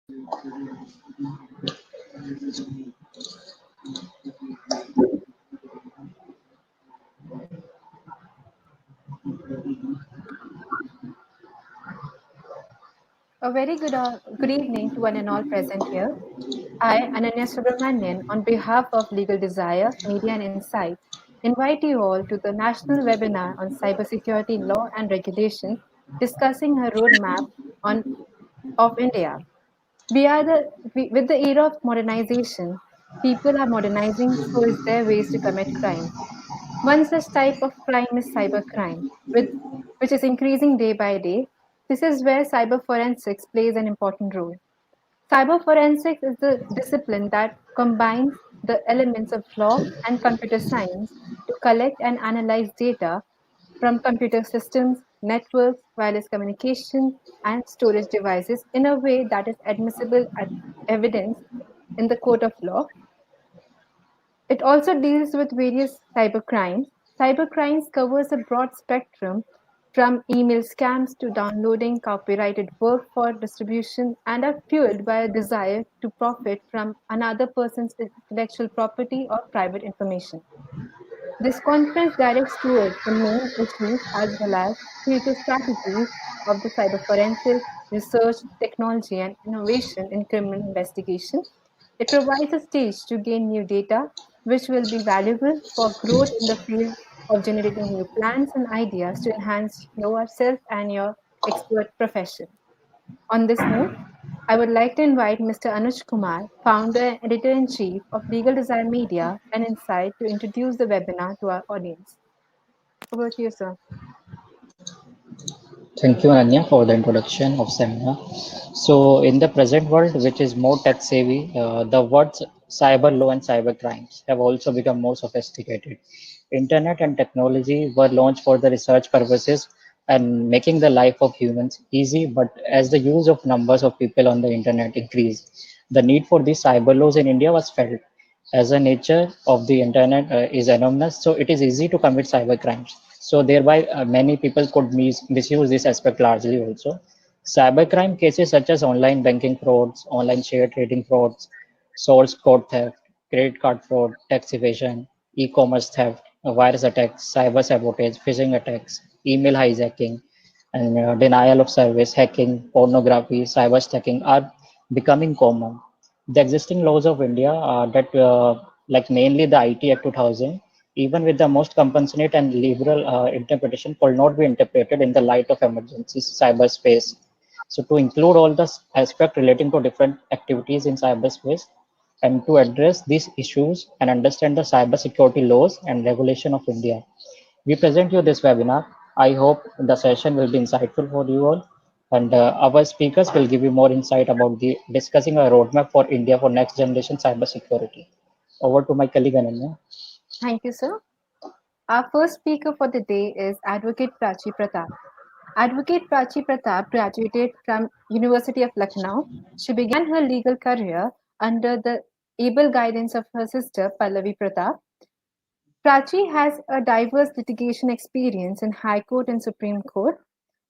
A very good evening to one and all present here. I, Ananya Subramanian, on behalf of Legal Desire, Media and Insight, invite you all to the national webinar on cybersecurity law and regulation, discussing a roadmap on, of India. With the era of modernization, people are modernizing, so is their ways to commit crime. One such type of crime is cybercrime, which is increasing day by day. This is where cyber forensics plays an important role. Cyber forensics is the discipline that combines the elements of law and computer science to collect and analyze data from computer systems, networks, wireless communication, and storage devices in a way that is admissible as evidence in the court of law. It also deals with various cybercrimes. Cybercrimes covers a broad spectrum from email scams to downloading copyrighted work for distribution and are fueled by a desire to profit from another person's intellectual property or private information. This conference directs towards the main issues as well as future strategies of the cyber forensics, research, technology, and innovation in criminal investigation. It provides a stage to gain new data, which will be valuable for growth in the field of generating new plans and ideas to enhance yourself and your expert profession. On this note, I would like to invite Mr. Anuj Kumar, founder and editor in chief of Legal Design Media and Insight, to introduce the webinar to our audience. Over to you, sir. Thank you, Ananya, for the introduction of seminar. So, in the present world, which is more tech savvy, the words cyber law and cyber crimes have also become more sophisticated. Internet and technology were launched for the research purposes and making the life of humans easy. But as the use of numbers of people on the internet increased, the need for these cyber laws in India was felt. As the nature of the internet is anonymous, so it is easy to commit cyber crimes. So thereby, many people could misuse this aspect largely also. Cybercrime cases such as online banking frauds, online share trading frauds, source code theft, credit card fraud, tax evasion, e-commerce theft, virus attacks, cyber sabotage, phishing attacks, email hijacking, and denial of service, hacking, pornography, cyber stalking are becoming common. The existing laws of India that like mainly the IT Act 2000, even with the most compassionate and liberal interpretation, could not be interpreted in the light of emergency cyberspace. So to include all the aspects relating to different activities in cyberspace and to address these issues and understand the cybersecurity laws and regulation of India. We present you this webinar. I hope the session will be insightful for you all. And our speakers will give you more insight about the discussing a roadmap for India for next generation cybersecurity. Over to my colleague Ananya. Thank you, sir. Our first speaker for the day is Advocate Prachi Pratap. Advocate Prachi Pratap graduated from University of Lucknow. She began her legal career under the able guidance of her sister Pallavi Pratap. Prachi has a diverse litigation experience in High Court and Supreme Court.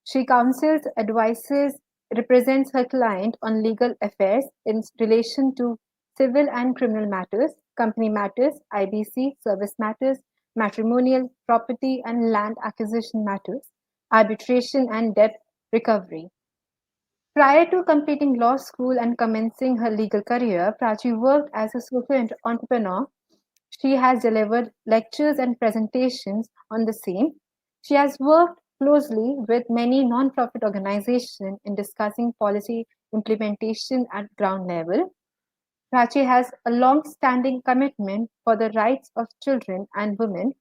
She counsels, advises, represents her client on legal affairs in relation to civil and criminal matters, company matters, IBC, service matters, matrimonial, property and land acquisition matters, arbitration and debt recovery. Prior to completing law school and commencing her legal career, Prachi worked as a social entrepreneur. She has delivered lectures and presentations on the same. She has worked closely with many non-profit organizations in discussing policy implementation at ground level. Prachi has a long-standing commitment for the rights of children and women.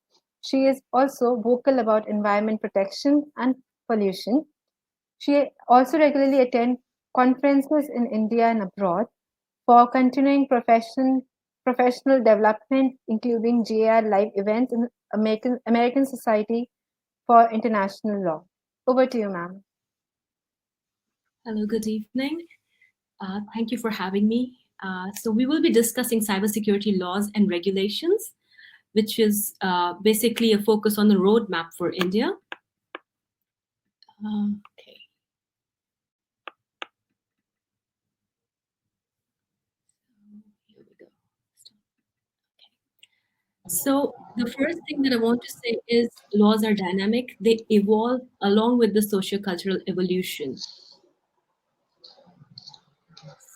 She is also vocal about environment protection and pollution. She also regularly attends conferences in India and abroad for continuing professional development, including GAR live events in American Society for International Law. Over to you, ma'am. Hello, good evening. Thank you for having me. So we will be discussing cybersecurity laws and regulations, which is basically a focus on the roadmap for India. Okay. we go. So the first thing that I want to say is laws are dynamic. They evolve along with the socio-cultural evolution.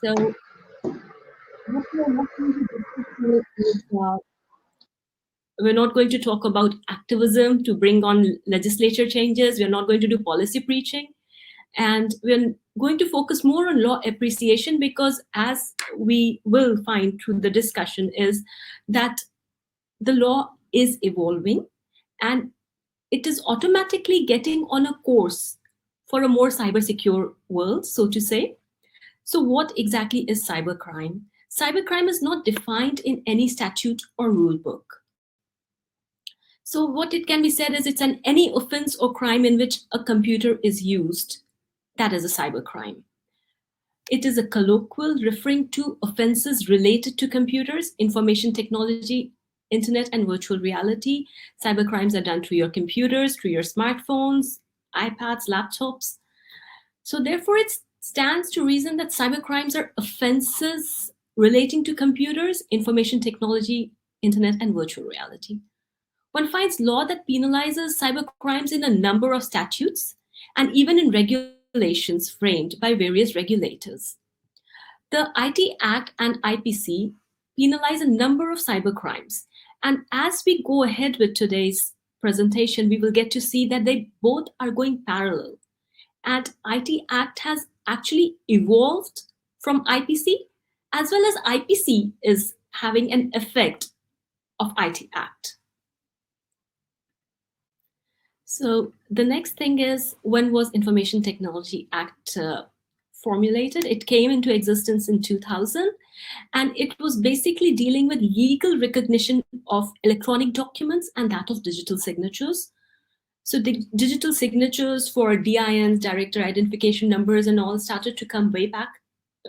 So what we are not going to discuss here is we're not going to talk about activism to bring on legislature changes. We're not going to do policy preaching. And we're going to focus more on law appreciation because, as we will find through the discussion, is that the law is evolving and it is automatically getting on a course for a more cyber secure world, so to say. So, what exactly is cybercrime? Cybercrime is not defined in any statute or rule book. So, what it can be said is it's an any offense or crime in which a computer is used. That is a cybercrime. It is a colloquial referring to offenses related to computers, information technology, internet, and virtual reality. Cybercrimes are done through your computers, through your smartphones, iPads, laptops. So, therefore, it stands to reason that cybercrimes are offenses relating to computers, information technology, internet, and virtual reality. One finds law that penalizes cybercrimes in a number of statutes and even in regulations framed by various regulators. The IT Act and IPC penalize a number of cybercrimes. And as we go ahead with today's presentation, we will get to see that they both are going parallel. And IT Act has actually evolved from IPC, as well as IPC is having an effect of IT Act. So the next thing is, when was Information Technology Act formulated? It came into existence in 2000, and it was basically dealing with legal recognition of electronic documents and that of digital signatures. So the digital signatures for DINs, director identification numbers, and all started to come way back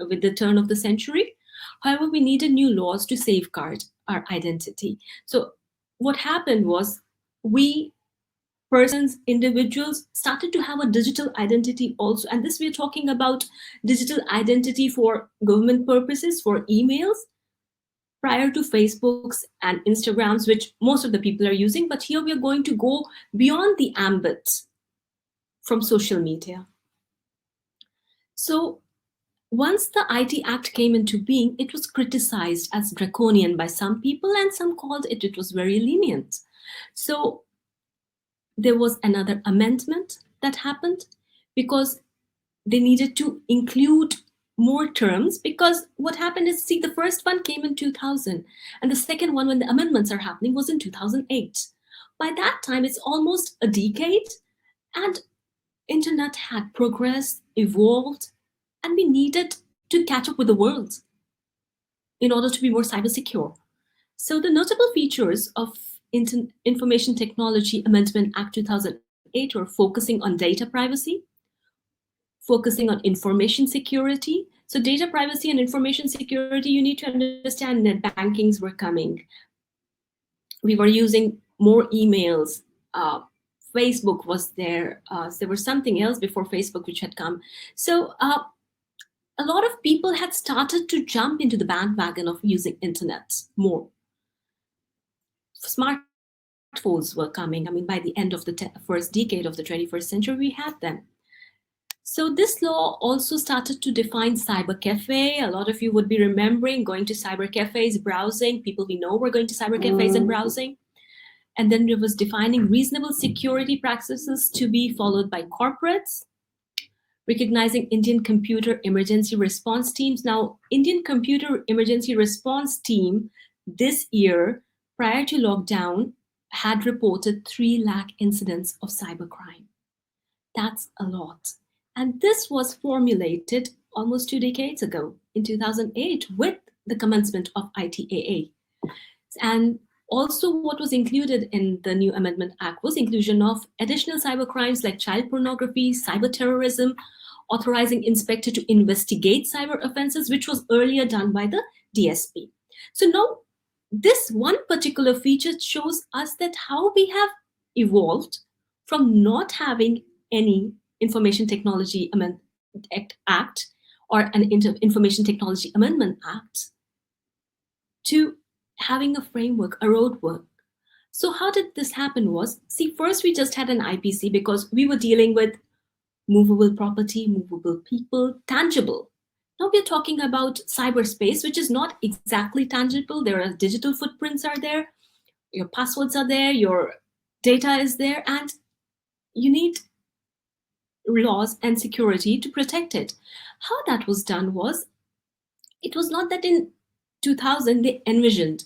with the turn of the century. However, we needed new laws to safeguard our identity. So what happened was, we persons, individuals started to have a digital identity also. And this, we're talking about digital identity for government purposes, for emails, prior to Facebooks and Instagrams, which most of the people are using. But here we are going to go beyond the ambit from social media. So once the IT Act came into being, it was criticized as draconian by some people, and some called it was very lenient. So there was another amendment that happened because they needed to include more terms. Because what happened is, see, the first one came in 2000, and the second one, when the amendments are happening, was in 2008. By that time, it's almost a decade, and internet had progressed, evolved, and we needed to catch up with the world in order to be more cyber secure. So the notable features of Information Technology Amendment Act 2008 were focusing on data privacy, focusing on information security. So data privacy and information security, you need to understand, net bankings were coming. We were using more emails. Facebook was there. There was something else before Facebook which had come. So a lot of people had started to jump into the bandwagon of using internet more. Smartphones were coming. I mean, by the end of the first decade of the 21st century, we had them. So this law also started to define cyber cafe. A lot of you would be remembering going to cyber cafes, browsing. People we know were going to cyber cafes and browsing. And then it was defining reasonable security practices to be followed by corporates, recognizing Indian Computer Emergency Response Teams. Now, Indian Computer Emergency Response Team this year, prior to lockdown, had reported 3 lakh incidents of cybercrime. That's a lot. And this was formulated almost 2 decades ago, in 2008, with the commencement of ITAA. And also, what was included in the new Amendment Act was inclusion of additional cybercrimes like child pornography, cyber terrorism, authorizing inspector to investigate cyber offenses, which was earlier done by the DSP. So now, this one particular feature shows us that how we have evolved from not having any Information Technology Act or an Information Technology Amendment Act to having a framework, a roadwork. So how did this happen was, see, first we just had an IPC because we were dealing with movable property, movable people, tangible. Now we're talking about cyberspace, which is not exactly tangible. There are digital footprints are there, your passwords are there, your data is there, and you need laws and security to protect it. How that was done was, it was not that in 2000 they envisioned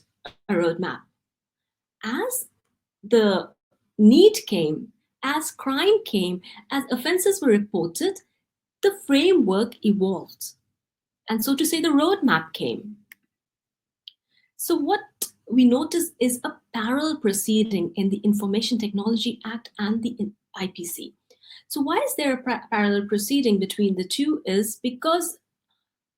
a roadmap. As the need came, as crime came, as offenses were reported, the framework evolved. And so to say, the roadmap came. So what we notice is a parallel proceeding in the Information Technology Act and the IPC. So why is there a parallel proceeding between the two is because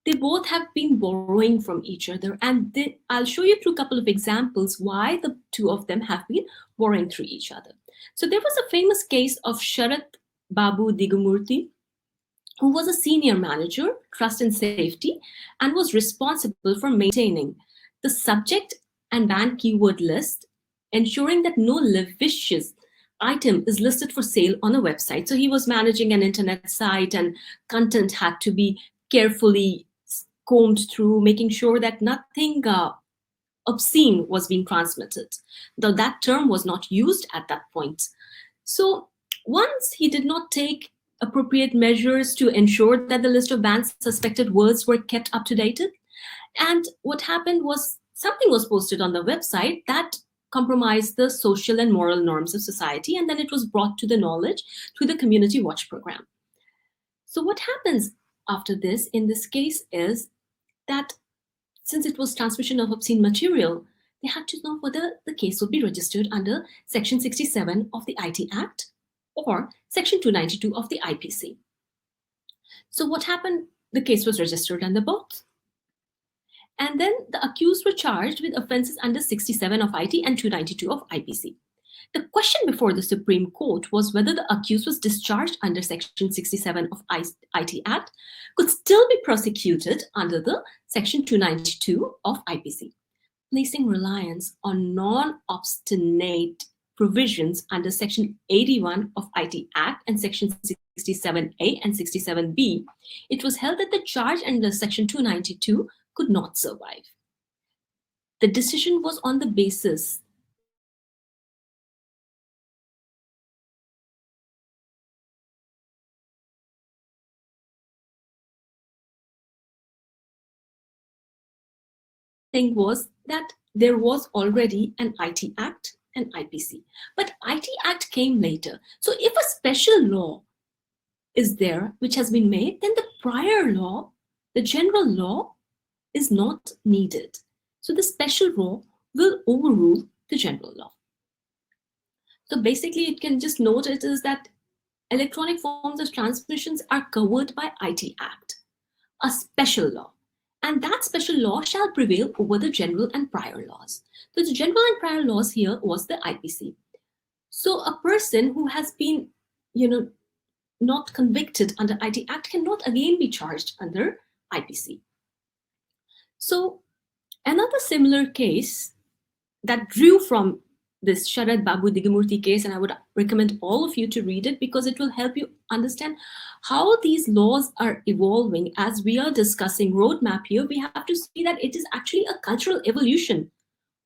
they both have been borrowing from each other, and I'll show you through a couple of examples why the two of them have been borrowing through each other. So there was a famous case of Sharat Babu Digumurti, who was a senior manager, trust and safety, and was responsible for maintaining the subject and ban keyword list, ensuring that no litigious item is listed for sale on a website. So he was managing an internet site, and content had to be carefully combed through, making sure that nothing obscene was being transmitted, though that term was not used at that point. So once he did not take appropriate measures to ensure that the list of banned suspected words were kept up to date, and what happened was something was posted on the website that compromised the social and moral norms of society, and then it was brought to the knowledge through the community watch program. So what happens after this in this case is that since it was transmission of obscene material, they had to know whether the case would be registered under Section 67 of the IT Act or Section 292 of the IPC. So what happened? The case was registered under both. And then the accused were charged with offenses under 67 of IT and 292 of IPC. The question before the Supreme Court was whether the accused was discharged under Section 67 of IT Act could still be prosecuted under the Section 292 of IPC, placing reliance on non-obstinate provisions under Section 81 of IT Act and Section 67A and 67B. It was held that the charge under Section 292 could not survive. The decision was on the basis thing was that there was already an IT Act and IPC. But IT Act came later. So if a special law is there which has been made, then the prior law, the general law, is not needed. So the special law will overrule the general law. So basically, you can just note it is that electronic forms of transmissions are covered by IT Act, a special law. And that special law shall prevail over the general and prior laws. So the general and prior laws here was the IPC. So a person who has been, not convicted under IT Act cannot again be charged under IPC. So another similar case that drew from this Sharad Babu Digumurti case, and I would recommend all of you to read it because it will help you understand how these laws are evolving. As we are discussing roadmap here, we have to see that it is actually a cultural evolution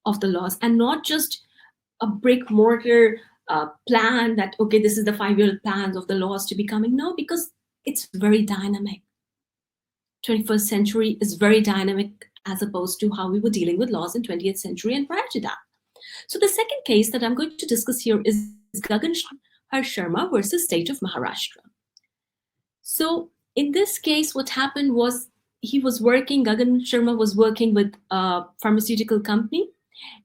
of the laws and not just a brick mortar plan that, okay, this is the 5-year plans of the laws to be coming. No, because it's very dynamic. 21st century is very dynamic as opposed to how we were dealing with laws in 20th century and prior to that. So the second case that I'm going to discuss here is Gagan Sharma versus State of Maharashtra. So in this case, what happened was Gagan Sharma was working with a pharmaceutical company,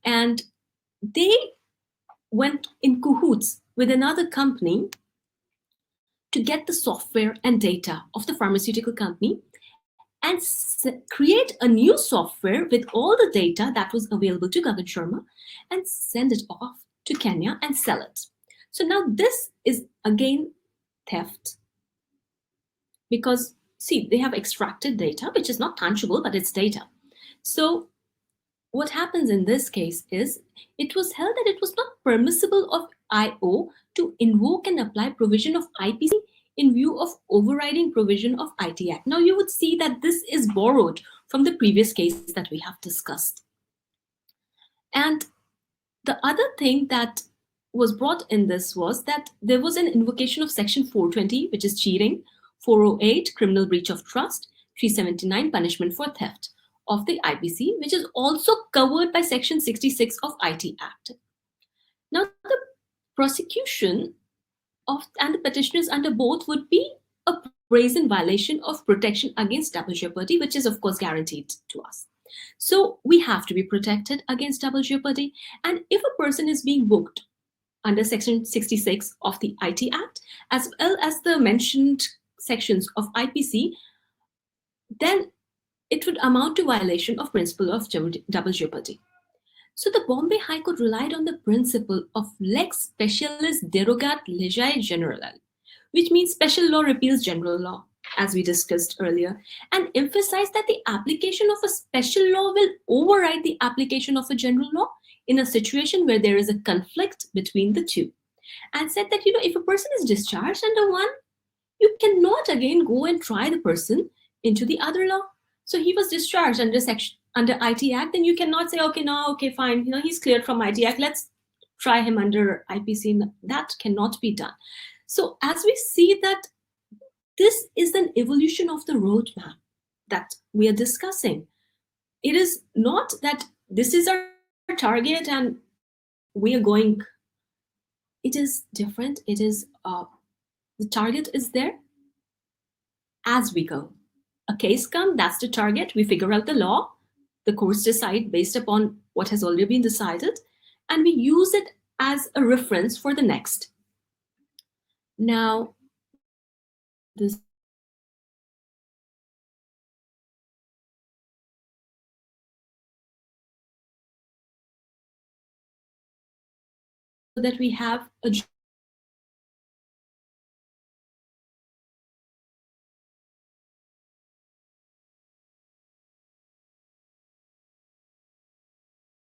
and they went in cahoots with another company to get the software and data of the pharmaceutical company and create a new software with all the data that was available to Gagan Sharma and send it off to Kenya and sell it. So now this is again theft because, see, they have extracted data, which is not tangible, but it's data. So what happens in this case is it was held that it was not permissible of IO to invoke and apply provision of IPC in view of overriding provision of IT Act. Now you would see that this is borrowed from the previous case that we have discussed. And the other thing that was brought in this was that there was an invocation of section 420, which is cheating, 408, criminal breach of trust, 379, punishment for theft of the IPC, which is also covered by section 66 of IT Act. Now the prosecution of and the petitioners under both would be a brazen violation of protection against double jeopardy, which is of course guaranteed to us. So we have to be protected against double jeopardy. And if a person is being booked under section 66 of the IT Act, as well as the mentioned sections of IPC, then it would amount to violation of principle of double jeopardy. So the Bombay High Court relied on the principle of lex specialis derogat legae generale, which means special law repeals general law, as we discussed earlier, and emphasized that the application of a special law will override the application of a general law in a situation where there is a conflict between the two. And said that, if a person is discharged under one, you cannot again go and try the person into the other law. So he was discharged under IT Act, then you cannot say, okay, fine, he's cleared from IT Act, let's try him under IPC. That cannot be done. So as we see that this is an evolution of the roadmap that we are discussing. It is not that this is our target and we are going. It is different. It is the target is there as we go. A case comes, that's the target. We figure out the law. The courts decide based upon what has already been decided, and we use it as a reference for the next. Now, this that we have a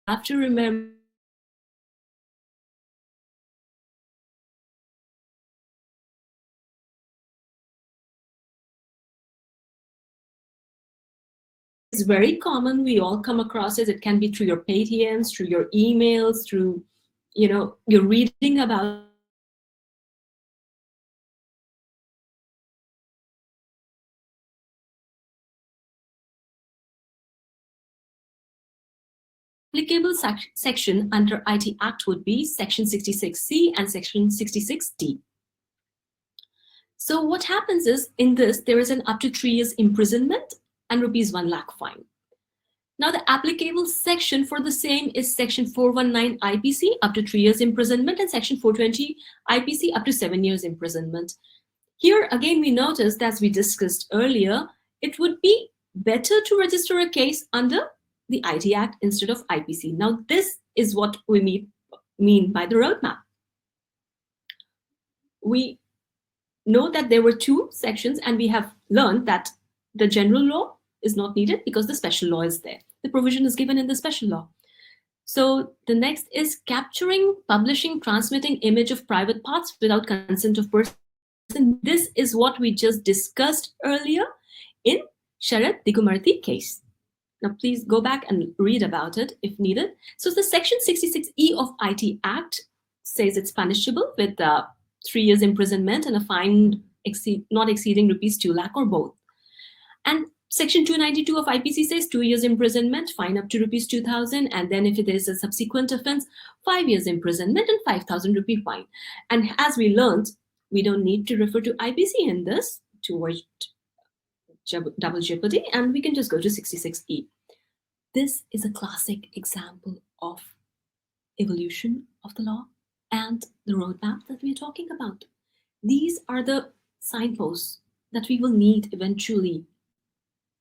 have to remember it's very common. We all come across it. It can be through your Paytms, through your emails, through, you're reading about applicable section under IT Act would be section 66C and section 66D. So what happens is in this, there is an up to 3 years imprisonment and rupees 1 lakh fine. Now the applicable section for the same is section 419 IPC up to 3 years imprisonment and section 420 IPC up to 7 years imprisonment. Here again, we noticed, as we discussed earlier, it would be better to register a case under the IT Act instead of IPC. Now this is what we mean by the roadmap. We know that there were 2 sections and we have learned that the general law is not needed because the special law is there. The provision is given in the special law. So the next is capturing, publishing, transmitting image of private parts without consent of person. This is what we just discussed earlier in Sharat Digumarti case. Now please go back and read about it if needed. So the section 66E of IT Act says it's punishable with 3 years imprisonment and a fine not exceeding rupees 2 lakh or both. And section 292 of IPC says 2 years imprisonment, fine up to rupees 2,000, and then if it is a subsequent offense, 5 years imprisonment and 5,000 rupee fine. And as we learned, we don't need to refer to IPC in this to avoid double jeopardy, and we can just go to 66E. This is a classic example of evolution of the law and the roadmap that we are talking about. These are the signposts that we will need eventually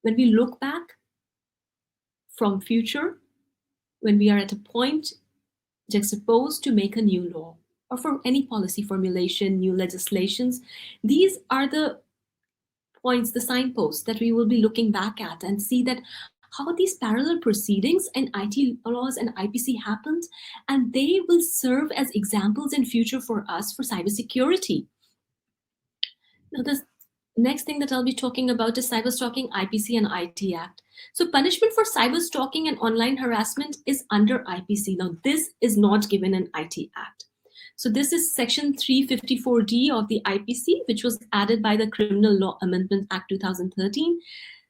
when we look back from future, when we are at a point juxtaposed to make a new law or for any policy formulation, new legislations. These are the points, the signposts that we will be looking back at and see that how these parallel proceedings and IT laws and IPC happened, and they will serve as examples in future for us for cybersecurity. Now, the next thing that I'll be talking about is cyber stalking, IPC, and IT Act. So, punishment for cyber stalking and online harassment is under IPC. Now, this is not given in IT Act. So, this is Section 354D of the IPC, which was added by the Criminal Law Amendment Act 2013.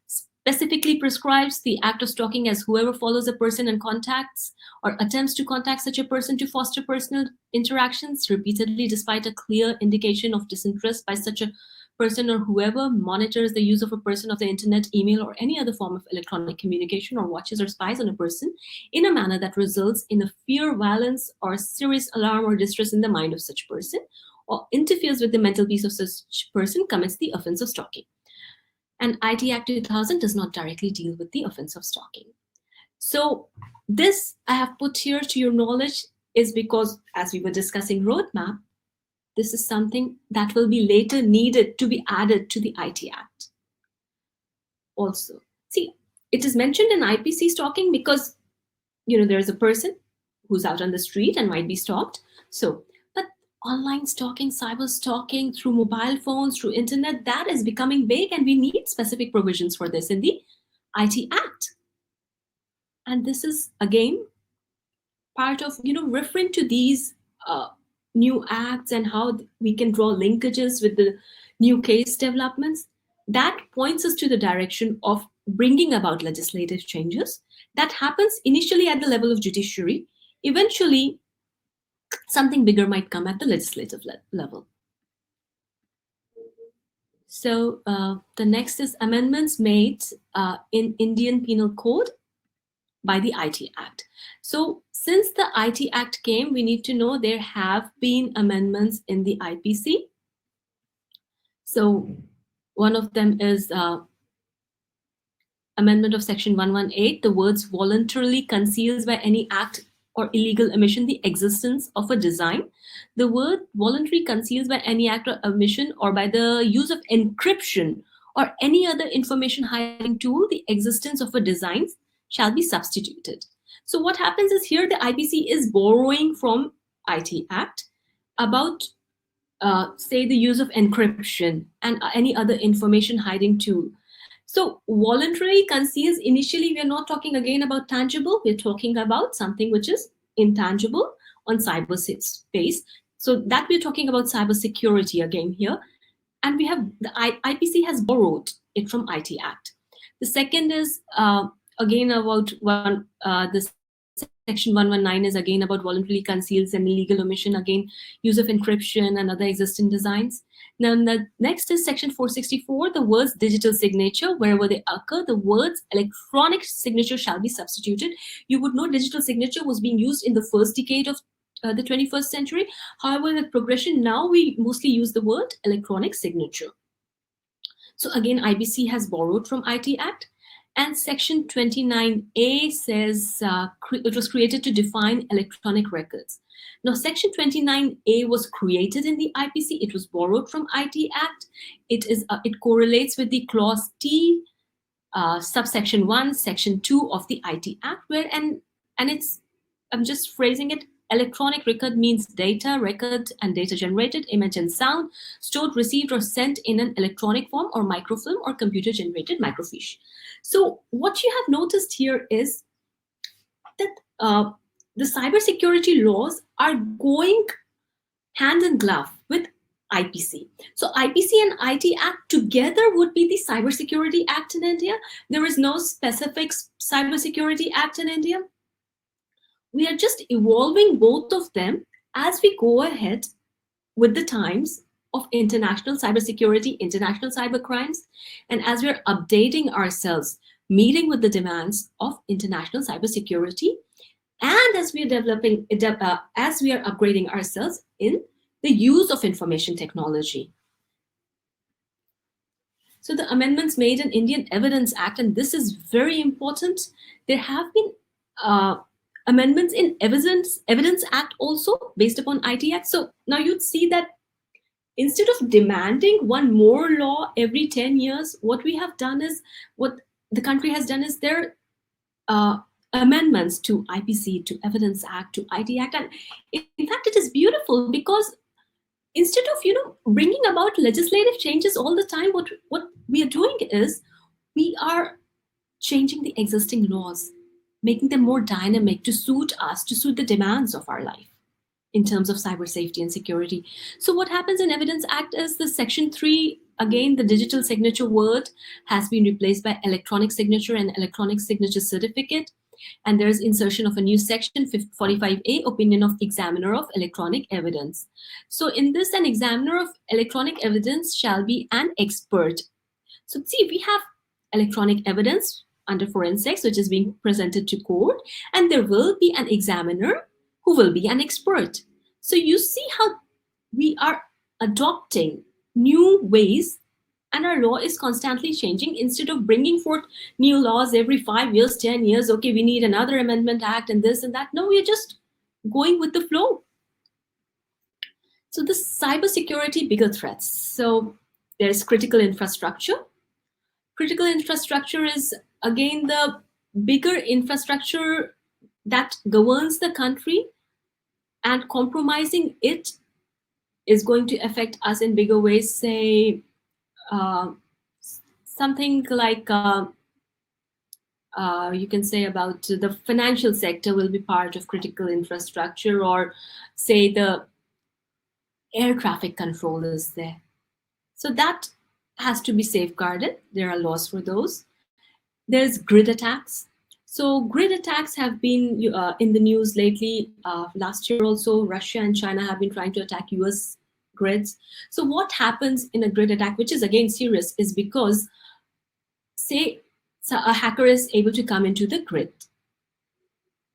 Specifically prescribes the act of stalking as whoever follows a person and contacts or attempts to contact such a person to foster personal interactions repeatedly despite a clear indication of disinterest by such a person, or whoever monitors the use of a person of the internet, email, or any other form of electronic communication, or watches or spies on a person in a manner that results in a fear, violence, or serious alarm or distress in the mind of such person, or interferes with the mental peace of such person, commits the offense of stalking. And IT Act 2000 does not directly deal with the offense of stalking. So this I have put here to your knowledge is because, as we were discussing roadmap, this is something that will be later needed to be added to the IT Act. Also, see, it is mentioned in IPC stalking because, there is a person who's out on the street and might be stalked. So, but online stalking, cyber stalking through mobile phones, through internet, that is becoming big, and we need specific provisions for this in the IT Act. And this is again part of referring to these new acts and how we can draw linkages with the new case developments. That points us to the direction of bringing about legislative changes. That happens initially at the level of judiciary. Eventually, something bigger might come at the legislative level. So the next is amendments made in Indian Penal Code by the IT Act. So since the IT Act came, we need to know there have been amendments in the IPC. So one of them is amendment of section 118. The words voluntarily conceals by any act or illegal omission the existence of a design. The word voluntary conceals by any act or omission or by the use of encryption or any other information hiding tool the existence of a design shall be substituted. So what happens is here the IPC is borrowing from IT Act about say the use of encryption and any other information hiding tool. So voluntary conceals, initially we are not talking again about tangible, we're talking about something which is intangible on cyberspace. So that we're talking about cybersecurity again here. And we have, the IPC has borrowed it from IT Act. The second is again about the section 119 is again about voluntarily conceals and illegal omission, again use of encryption and other existing designs. Now the next is section 464, the words digital signature, wherever they occur, the words electronic signature shall be substituted. You would know digital signature was being used in the first decade of the 21st century. However, with progression, now we mostly use the word electronic signature. So again, IBC has borrowed from IT Act. And section 29A says it was created to define electronic records. Now, section 29A was created in the IPC. It was borrowed from IT Act. It correlates with the clause T, subsection 1, section 2 of the IT Act, where and it's, I'm just phrasing it, electronic record means data, record and data generated, image and sound, stored, received, or sent in an electronic form or microfilm or computer-generated microfiche. So what you have noticed here is that the cybersecurity laws are going hand in glove with IPC. So IPC and IT Act together would be the Cybersecurity Act in India. There is no specific Cybersecurity Act in India. We are just evolving both of them as we go ahead with the times of international cybersecurity, international cybercrimes, and as we're updating ourselves, meeting with the demands of international cybersecurity, and as we are developing, as we are upgrading ourselves in the use of information technology. So the amendments made in Indian Evidence Act, and this is very important. There have been amendments in Evidence Act also based upon IT Act. So now you'd see that instead of demanding one more law every 10 years, what we have done is, what the country has done is, there amendments to IPC, to Evidence Act, to IT Act. And in fact, it is beautiful because instead of bringing about legislative changes all the time, what we are doing is we are changing the existing laws, making them more dynamic to suit us, to suit the demands of our life in terms of cyber safety and security. So what happens in Evidence Act is the Section 3, again, the digital signature word has been replaced by electronic signature and electronic signature certificate. And there's insertion of a new section 45A, opinion of examiner of electronic evidence. So in this, an examiner of electronic evidence shall be an expert. So see, we have electronic evidence under forensics, which is being presented to court, and there will be an examiner who will be an expert. So you see how we are adopting new ways, and our law is constantly changing. Instead of bringing forth new laws every 5 years, 10 years, okay, we need another amendment act and this and that. No, we're just going with the flow. So the cybersecurity bigger threats. So there's critical infrastructure. Critical infrastructure is, again, the bigger infrastructure that governs the country, and compromising it is going to affect us in bigger ways. Say something like you can say about the financial sector will be part of critical infrastructure, or say the air traffic control is there. So that has to be safeguarded. There are laws for those. There's grid attacks. So grid attacks have been in the news lately. Last year also, Russia and China have been trying to attack US grids. So what happens in a grid attack, which is again serious, is because, say, a hacker is able to come into the grid.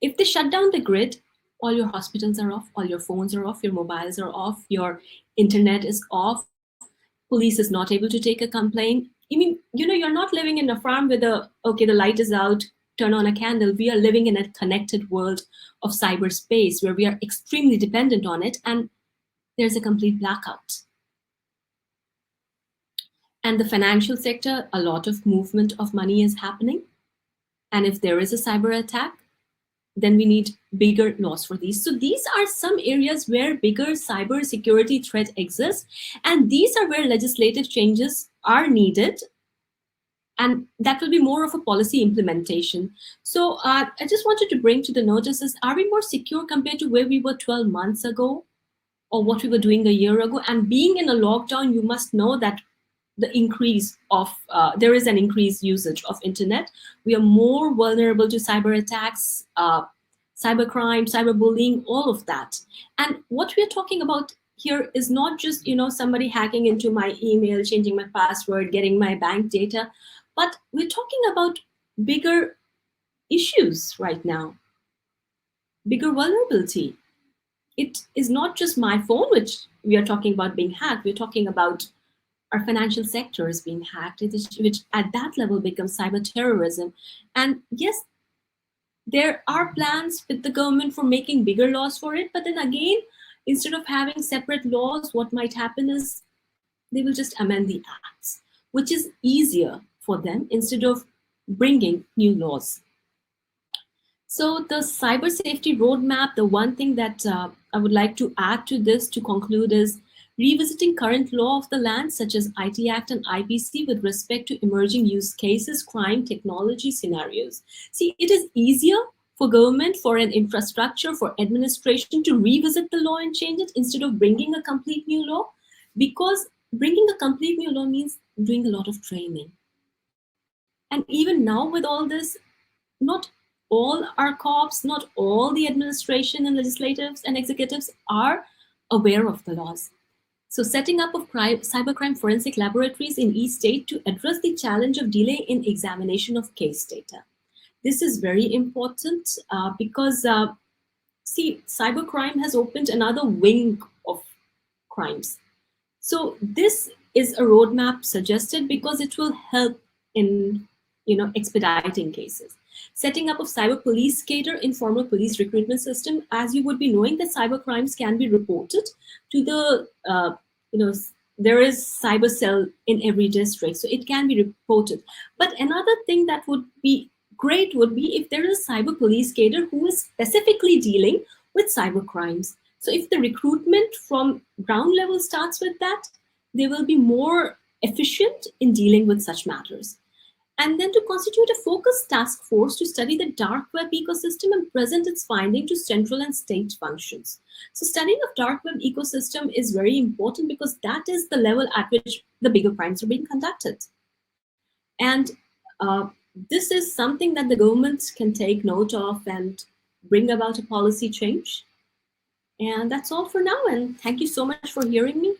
If they shut down the grid, all your hospitals are off, all your phones are off, your mobiles are off, your internet is off, police is not able to take a complaint. I mean, you're not living in a farm with okay, the light is out, turn on a candle. We are living in a connected world of cyberspace where we are extremely dependent on it, and there's a complete blackout. And the financial sector, a lot of movement of money is happening. And if there is a cyber attack, then we need bigger laws for these. So these are some areas where bigger cyber security threat exists, and these are where legislative changes are needed, and that will be more of a policy implementation. So I just wanted to bring to the notice is, are we more secure compared to where we were 12 months ago, or what we were doing a year ago? And being in a lockdown, you must know that the increase of there is an increased usage of internet. We are more vulnerable to cyber attacks, cybercrime, cyberbullying, all of that. And what we are talking about here is not just somebody hacking into my email, changing my password, getting my bank data, but we're talking about bigger issues right now, bigger vulnerability. It is not just my phone which we are talking about being hacked. We're talking about our financial sector is being hacked, which at that level becomes cyber terrorism. And yes, there are plans with the government for making bigger laws for it, but then again, instead of having separate laws, what might happen is they will just amend the acts, which is easier for them instead of bringing new laws. So the cyber safety roadmap, the one thing that I would like to add to this to conclude is revisiting current law of the land, such as IT Act and IPC, with respect to emerging use cases, crime, technology scenarios. See, it is easier for government, for an infrastructure, for administration to revisit the law and change it instead of bringing a complete new law, because bringing a complete new law means doing a lot of training. And even now with all this, not all our cops, not all the administration and legislatives and executives are aware of the laws. So setting up of cybercrime forensic laboratories in each state to address the challenge of delay in examination of case data. This is very important because, see, cybercrime has opened another wing of crimes. So this is a roadmap suggested because it will help in expediting cases. Setting up of cyber police cadre, informal police recruitment system. As you would be knowing that cyber crimes can be reported to the there is cyber cell in every district, so it can be reported. But another thing that would be great would be if there is a cyber police cadre who is specifically dealing with cyber crimes. So if the recruitment from ground level starts with that, they will be more efficient in dealing with such matters. And then to constitute a focused task force to study the dark web ecosystem and present its finding to central and state functions. So studying of dark web ecosystem is very important because that is the level at which the bigger crimes are being conducted. And this is something that the government can take note of and bring about a policy change. And that's all for now. And thank you so much for hearing me.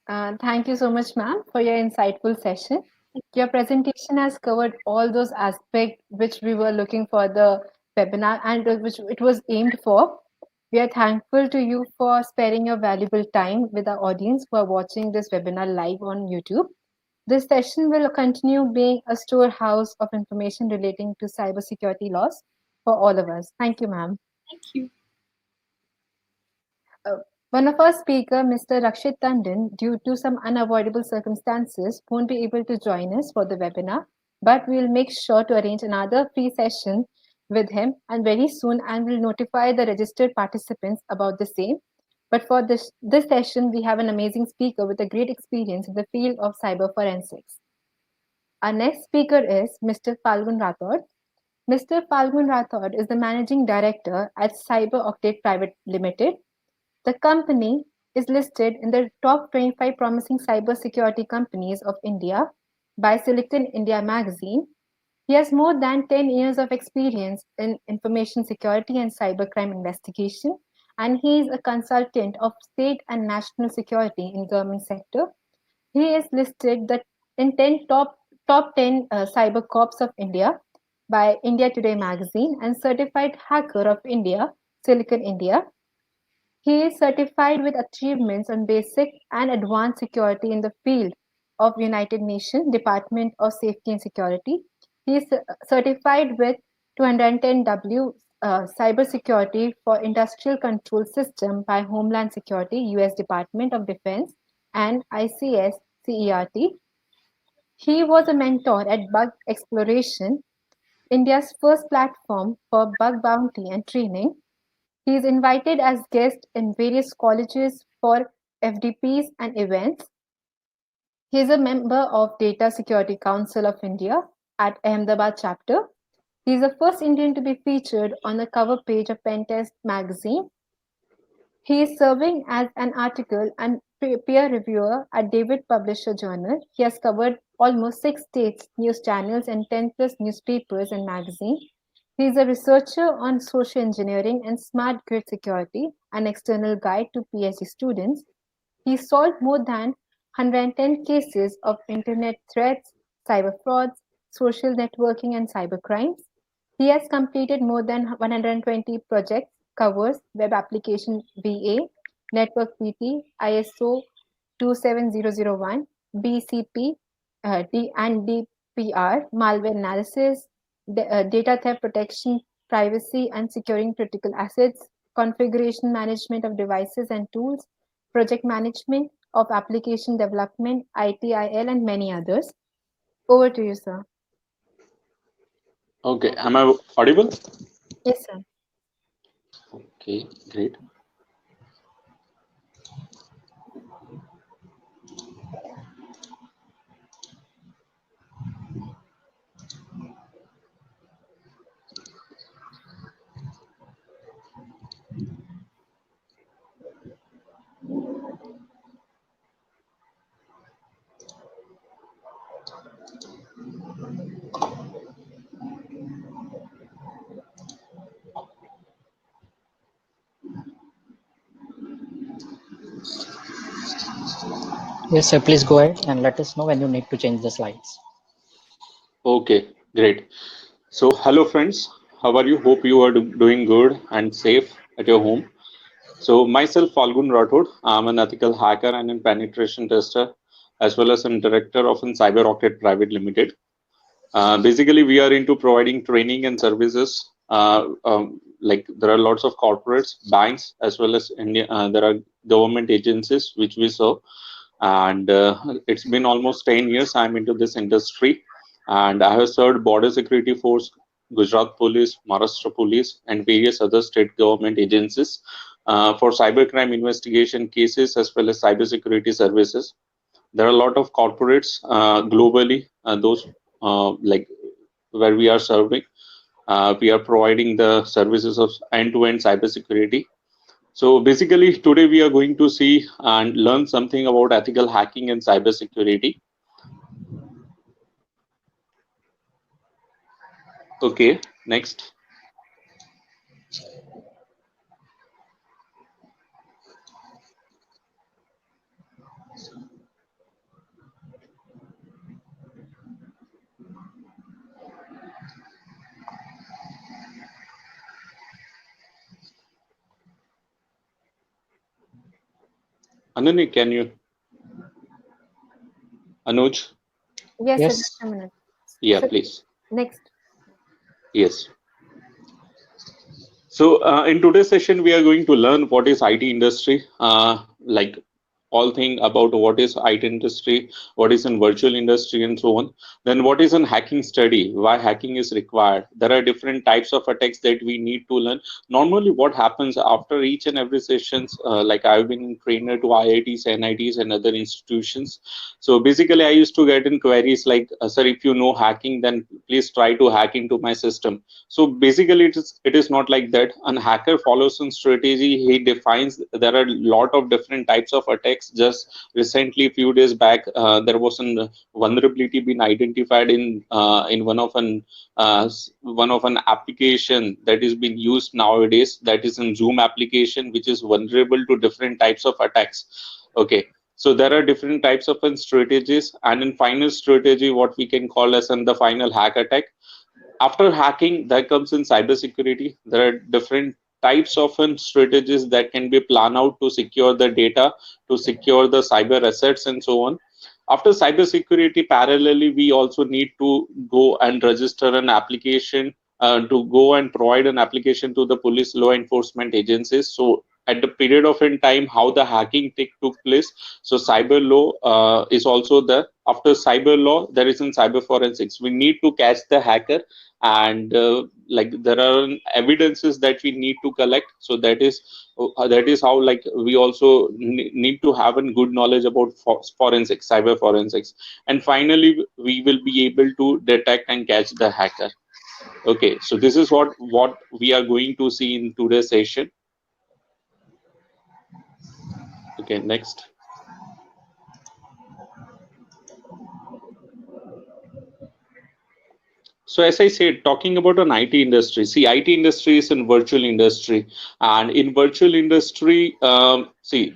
Thank you so much, ma'am, for your insightful session. Your presentation has covered all those aspects which we were looking for the webinar and which it was aimed for. We are thankful to you for sparing your valuable time with our audience who are watching this webinar live on YouTube. This session will continue being a storehouse of information relating to cybersecurity laws for all of us. Thank you, ma'am. Thank you. One of our speaker, Mr. Rakshit Tandon, due to some unavoidable circumstances, won't be able to join us for the webinar, but we'll make sure to arrange another free session with him and very soon and will notify the registered participants about the same. But for this session, we have an amazing speaker with a great experience in the field of cyber forensics. Our next speaker is Mr. Falgun Rathod. Mr. Falgun Rathod is the managing director at Cyber Octane Private Limited. The company is listed in the top 25 promising cybersecurity companies of India by Silicon India magazine. He has more than 10 years of experience in information security and cybercrime investigation, and he is a consultant of state and national security in government sector. He is listed in 10 top 10 cyber corps of India by India Today magazine and certified hacker of India, Silicon India. He is certified with achievements on basic and advanced security in the field of United Nations Department of Safety and Security. He is certified with 210W Cybersecurity for Industrial Control System by Homeland Security, US Department of Defense, and ICS CERT. He was a mentor at Bug Exploration, India's first platform for bug bounty and training. He is invited as guest in various colleges for FDPs and events. He is a member of Data Security Council of India at Ahmedabad chapter. He is the first Indian to be featured on the cover page of Pentest magazine. He is serving as an article and peer reviewer at David Publisher Journal. He has covered almost 6 states, news channels, and 10 plus newspapers and magazines. He is a researcher on social engineering and smart grid security, an external guide to PhD students. He solved more than 110 cases of internet threats, cyber frauds, social networking, and cyber crimes. He has completed more than 120 projects, covers web application VA, network PT, ISO 27001, BCP, and DPR, malware analysis, data theft protection, privacy and securing critical assets, configuration management of devices and tools, project management of application development, ITIL, and many others. Over to you, sir. Okay, am I audible? Yes, sir. Okay, great. Yes, sir. Please go ahead and let us know when you need to change the slides. Okay, great. So, hello friends, how are you? Hope you are doing good and safe at your home. So, myself, Falgun Rathod, I'm an ethical hacker and a penetration tester, as well as a director of Cyber Octane Private Limited. Basically, we are into providing training and services. Like there are lots of corporates, banks, as well as India. There are government agencies which we serve. and it's been almost 10 years I'm into this industry, and I have served Border Security Force, Gujarat Police, Maharashtra Police, and various other state government agencies for cybercrime investigation cases as well as cybersecurity services. There are a lot of corporates globally, those like where we are serving. We are providing the services of end-to-end cybersecurity. So basically, today we are going to see and learn something about ethical hacking and cybersecurity. Okay, next. Anani, can you, Anuj? Yes, sir, just Yes. a minute. Yeah, So, please. next. Yes. So in today's session, we are going to learn what is IT industry, like all thing about what is IT industry, what is in virtual industry, and so on. Then what is in hacking study, why hacking is required. There are different types of attacks that we need to learn. Normally, what happens after each and every sessions, like I've been trainer to IITs, NITs, and other institutions. So basically, I used to get inquiries like, sir, if you know hacking, then please try to hack into my system. So basically, it is not like that. An hacker follows some strategy. He defines there are a lot of different types of attacks. Just recently, a few days back, there was a vulnerability being identified in one of an application that is being used nowadays. That is in Zoom application, which is vulnerable to different types of attacks. Okay. So there are different types of strategies, and in final strategy, what we can call as in the final hack attack. After hacking, that comes in cybersecurity. There are different types of strategies that can be planned out to secure the data, to secure the cyber assets, and so on. After cybersecurity, parallelly, we also need to go and register an application, to go and provide an application to the police law enforcement agencies. So at the period of in time, how the hacking took place. So cyber law is also there. After cyber law, there is in cyber forensics. We need to catch the hacker, and like there are evidences that we need to collect. So that is how like we also need to have a good knowledge about forensics, cyber forensics, and finally we will be able to detect and catch the hacker. Okay, so this is what we are going to see in today's session. Okay, next. So as I said, talking about an IT industry, see, IT industry is in virtual industry, and in virtual industry, see,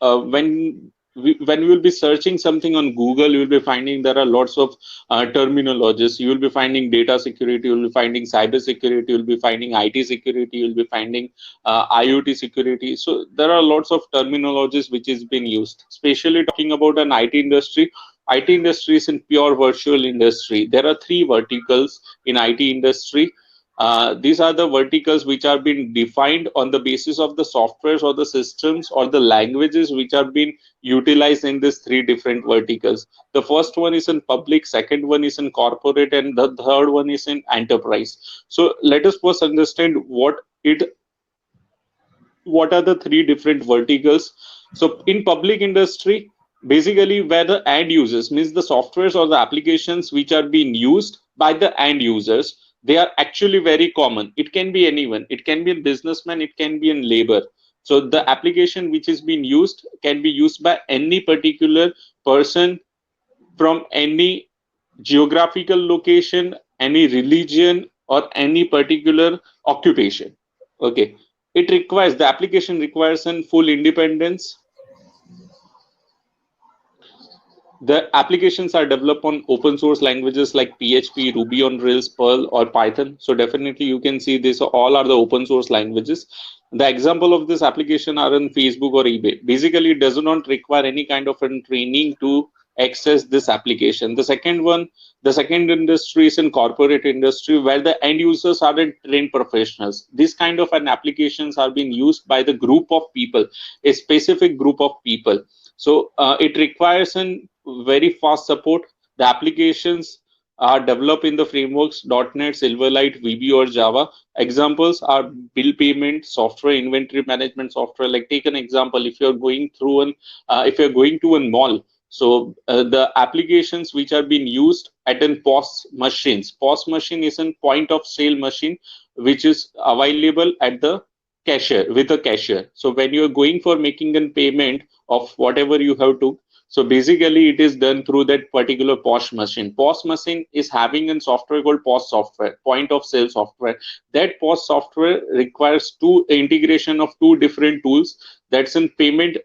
when we will be searching something on Google, you will be finding there are lots of terminologies. You will be finding data security, you will be finding cyber security, you will be finding IT security, you will be finding IoT security. So there are lots of terminologies which is being used. Especially talking about an IT industry. IT industry is in pure virtual industry. There are three verticals in IT industry. These are the verticals which are being defined on the basis of the softwares or the systems or the languages which are being utilized in these three different verticals. The first one is in public, second one is in corporate, and the third one is in enterprise. So let us first understand what are the three different verticals. So in public industry, basically where the end users, means the softwares or the applications which are being used by the end users, they are actually very common. It can be anyone, it can be a businessman, it can be in labor. So the application which is being used can be used by any particular person from any geographical location, any religion, or any particular occupation. Okay, the application requires an full independence. The applications are developed on open source languages like PHP, Ruby on Rails, Perl, or Python. So definitely you can see this all are the open source languages. The example of this application are in Facebook or eBay. Basically, it does not require any kind of a training to access this application. The second industry is in corporate industry where the end users are the trained professionals. These kind of an applications are being used by the group of people, a specific group of people. So it requires a very fast support. The applications are developed in the frameworks .NET, Silverlight, VB, or Java. Examples are bill payment software, inventory management software. Like take an example, if you're going through if you're going to a mall, so the applications which are being used at an POS machines. POS machine is a point of sale machine which is available at the cashier with a cashier. So when you're going for making a payment of whatever you have to, so basically it is done through that particular POS machine. POS machine is having a software called POS software, point of sale software. That POS software requires two integration of two different tools. That's in payment,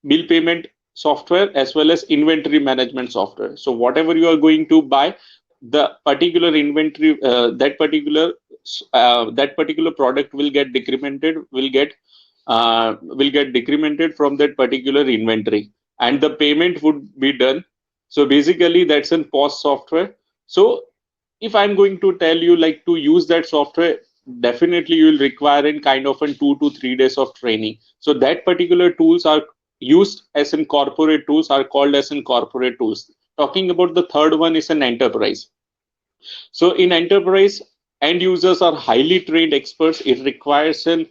bill payment software, as well as inventory management software. So whatever you are going to buy, the particular inventory, that particular product will get decremented, will get decremented from that particular inventory, and the payment would be done. So basically that's in POS software. So if I'm going to tell you like to use that software, definitely you will require in kind of in 2 to 3 days of training. So that particular tools are used as in corporate tools, are called as in corporate tools. Talking about the third one is an enterprise. So in enterprise, end users are highly trained experts. It requires an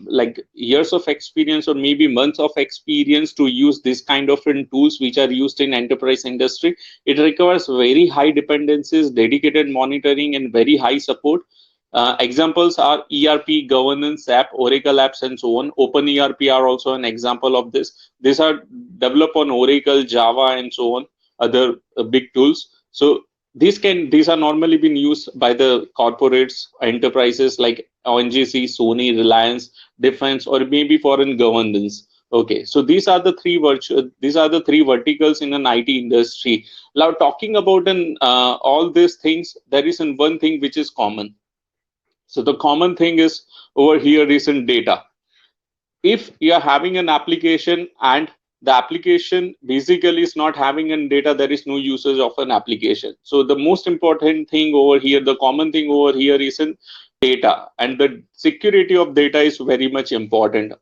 like years of experience or maybe months of experience to use this kind of tools which are used in enterprise industry. It requires very high dependencies, dedicated monitoring, and very high support. Examples are ERP, governance app, Oracle apps, and so on. Open ERP are also an example of this. These are developed on Oracle, Java, and so on, other big tools. So these are normally being used by the corporates, enterprises like ONGC, Sony, Reliance, Defense, or maybe foreign governance. Okay, so these are the three verticals in an IT industry. Now talking about all these things, there is one thing which is common. So the common thing is over here is in data. If you are having an application and the application basically is not having any data, there is no usage of an application. So the most important thing over here, the common thing over here is in data, and the security of data is very much important.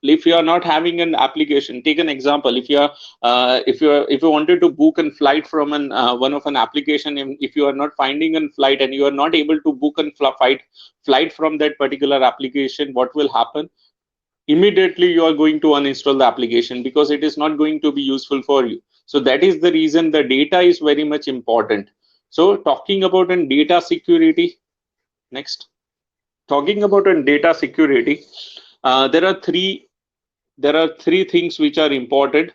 If you are not having an application, take an example. If you wanted to book a flight from one of an application, and if you are not finding a flight and you are not able to book a flight from that particular application, what will happen? Immediately you are going to uninstall the application because it is not going to be useful for you. So that is the reason the data is very much important. So talking about data security, next. Talking about data security, there are three things which are important.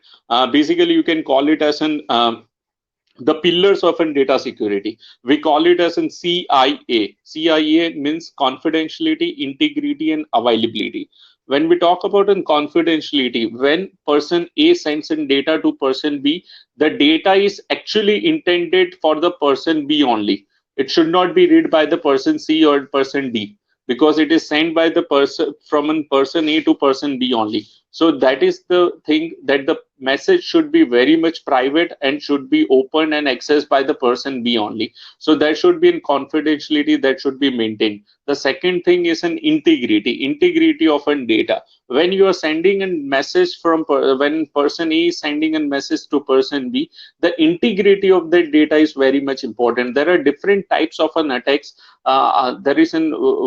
Basically you can call it as the pillars of data security. We call it as in CIA. CIA means confidentiality, integrity, and availability. When we talk about confidentiality, when person A sends in data to person B, the data is actually intended for the person B only. It should not be read by the person C or person D, because it is sent by the person from person A to person B only. So that is the thing, that the message should be very much private and should be open and accessed by the person B only. So that should be in confidentiality, that should be maintained. The second thing is an integrity of data. When you are sending a message when person A is sending a message to person B, the integrity of that data is very much important. There are different types of attacks. There is a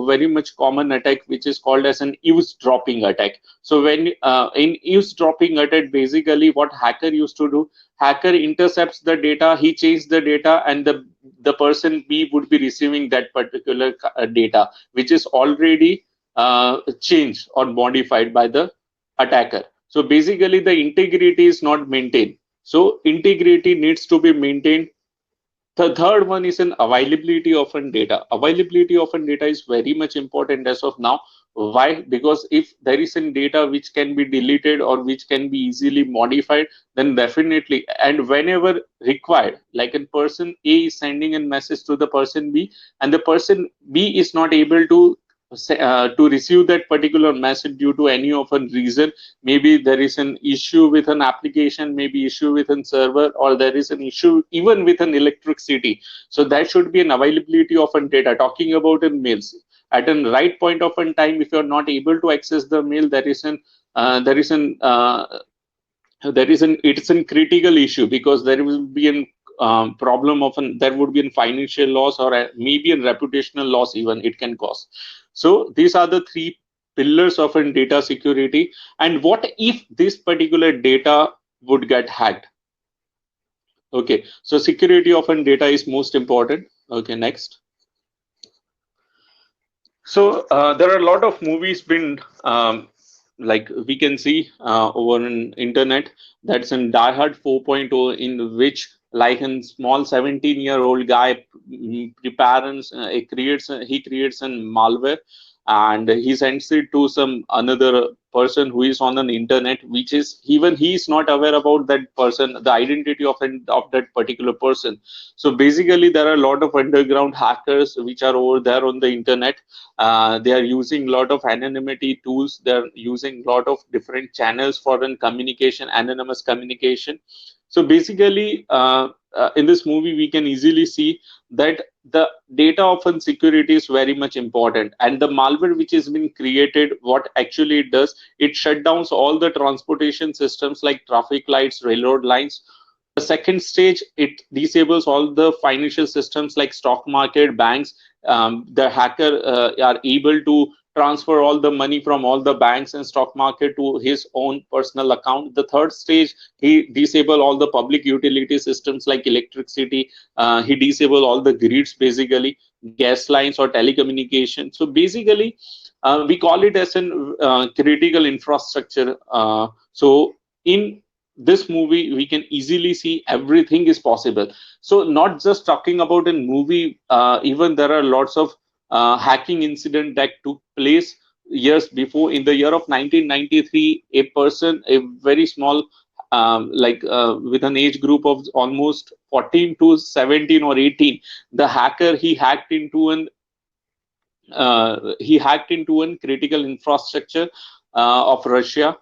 very much common attack which is called as an eavesdropping attack. So when in eavesdropping attack, basically what hacker used to do, hacker intercepts the data, he changes the data, and the person B would be receiving that particular data which is already changed or modified by the attacker. So basically the integrity is not maintained. So integrity needs to be maintained. The third one is an availability of data. Availability of data is very much important as of now. Why? Because if there is some data which can be deleted or which can be easily modified, then definitely, and whenever required, like a person A is sending a message to the person B, and the person B is not able to receive that particular message due to any of a reason. Maybe there is an issue with an application, maybe issue with a server, or there is an issue even with an electricity. So that should be an availability of data. Talking about mails, at a right point of time, if you're not able to access the mail, there is an there is an it's a critical issue because there will be an problem of an there would be a financial loss or maybe a reputational loss even it can cause. So these are the three pillars of an data security. And what if this particular data would get hacked? Okay, so security of an data is most important. Okay, next. So there are a lot of movies been like we can see over on internet. That's in Die Hard 4.0, in which like a small 17-year-old guy prepares he creates an malware, and he sends it to some another person who is on an internet, which is even he is not aware about that person, the identity of that particular person. So basically there are a lot of underground hackers which are over there on the internet. They are using a lot of anonymity tools. They're using a lot of different channels for an communication, anonymous communication. So basically, in this movie, we can easily see that the data of security is very much important. And the malware which has been created, what actually it does, it shut down all the transportation systems like traffic lights, railroad lines. The second stage, it disables all the financial systems like stock market, banks. The hacker are able to transfer all the money from all the banks and stock market to his own personal account. The third stage, he disable all the public utility systems like electricity. He disable all the grids, basically gas lines or telecommunication. So basically, we call it as an critical infrastructure. So in this movie we can easily see everything is possible. So not just talking about a movie, even there are lots of hacking incident that took place years before. In the year of 1993, a person, a very small with an age group of almost 14 to 17 or 18, the hacker, he hacked into a critical infrastructure of Russia.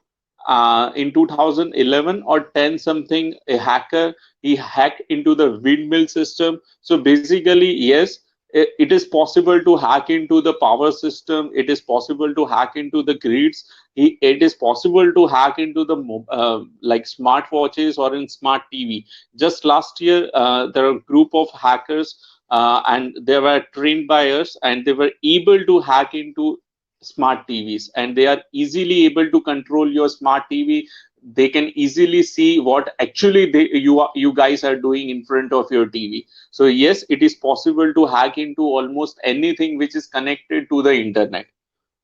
In 2011 or 10 something, a hacker, he hacked into the windmill system. So basically, yes, it is possible to hack into the power system. It is possible to hack into the grids. It is possible to hack into the like smartwatches or in smart TV. Just last year, there are a group of hackers, and they were trained by us, and they were able to hack into smart TVs, and they are easily able to control your smart TV. They can easily see what actually you guys are doing in front of your TV. So yes, it is possible to hack into almost anything which is connected to the internet.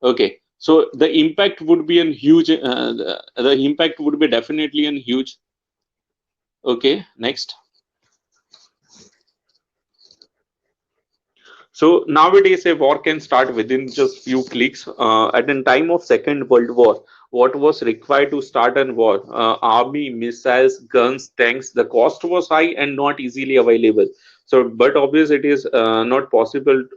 Okay, so the impact would be a huge. The impact would be definitely a huge. Okay, next. So nowadays, a war can start within just few clicks. At the time of Second World War, what was required to start a war? Army, missiles, guns, tanks. The cost was high and not easily available. So, but obviously, it is not possible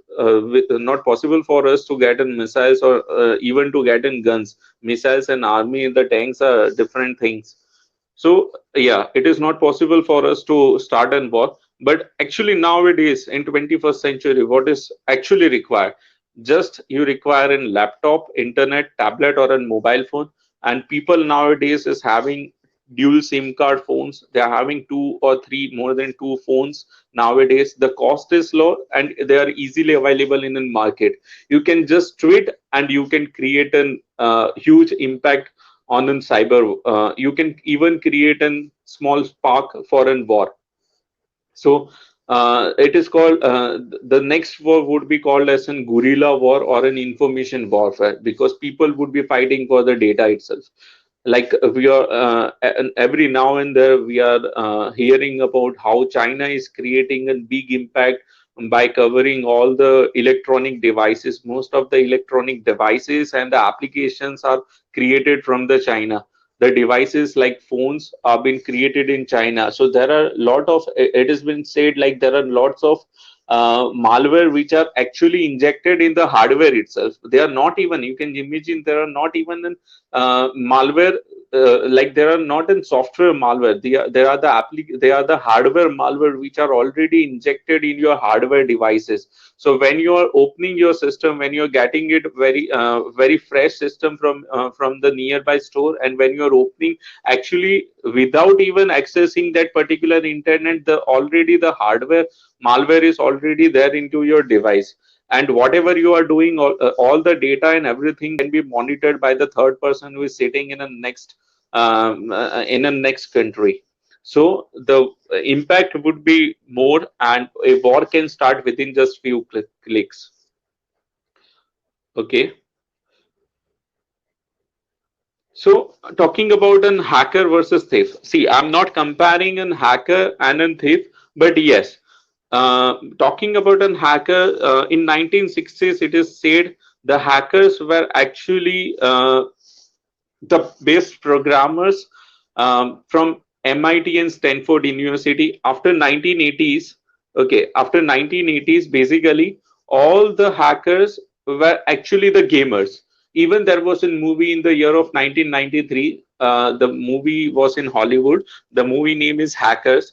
for us to get in missiles or even to get in guns. Missiles and army and the tanks are different things. So yeah, it is not possible for us to start a war. But actually nowadays in 21st century, what is actually required? Just you require a laptop, internet, tablet, or a mobile phone. And people nowadays is having dual SIM card phones. They are having two or three, more than two phones nowadays. The cost is low and they are easily available in the market. You can just tweet and you can create a huge impact on a cyber. You can even create a small spark for a war. So it is called the next war would be called as an guerrilla war or an information warfare, because people would be fighting for the data itself. Like we are and every now and then we are hearing about how China is creating a big impact by covering all the electronic devices. Most of the electronic devices and the applications are created from the China. The devices like phones are being created in China. So there are a lot of, it has been said like there are lots of malware which are actually injected in the hardware itself. They are not even, you can imagine, there are not even malware like there are not in software malware. There are the they are the hardware malware which are already injected in your hardware devices. So when you are opening your system, when you're getting it very fresh system from the nearby store, and when you're opening, actually without even accessing that particular internet, the already the hardware malware is already there into your device, and whatever you are doing, all the data and everything can be monitored by the third person who is sitting in a next country. So the impact would be more, and a war can start within just few clicks. Okay. So talking about an hacker versus thief. See, I'm not comparing an hacker and a thief, but yes, talking about an hacker, in 1960s, it is said the hackers were actually the best programmers from MIT and Stanford University. After 1980s, okay, after 1980s, basically all the hackers were actually the gamers. Even there was a movie in the year of 1993. The movie was in Hollywood. The movie name is Hackers,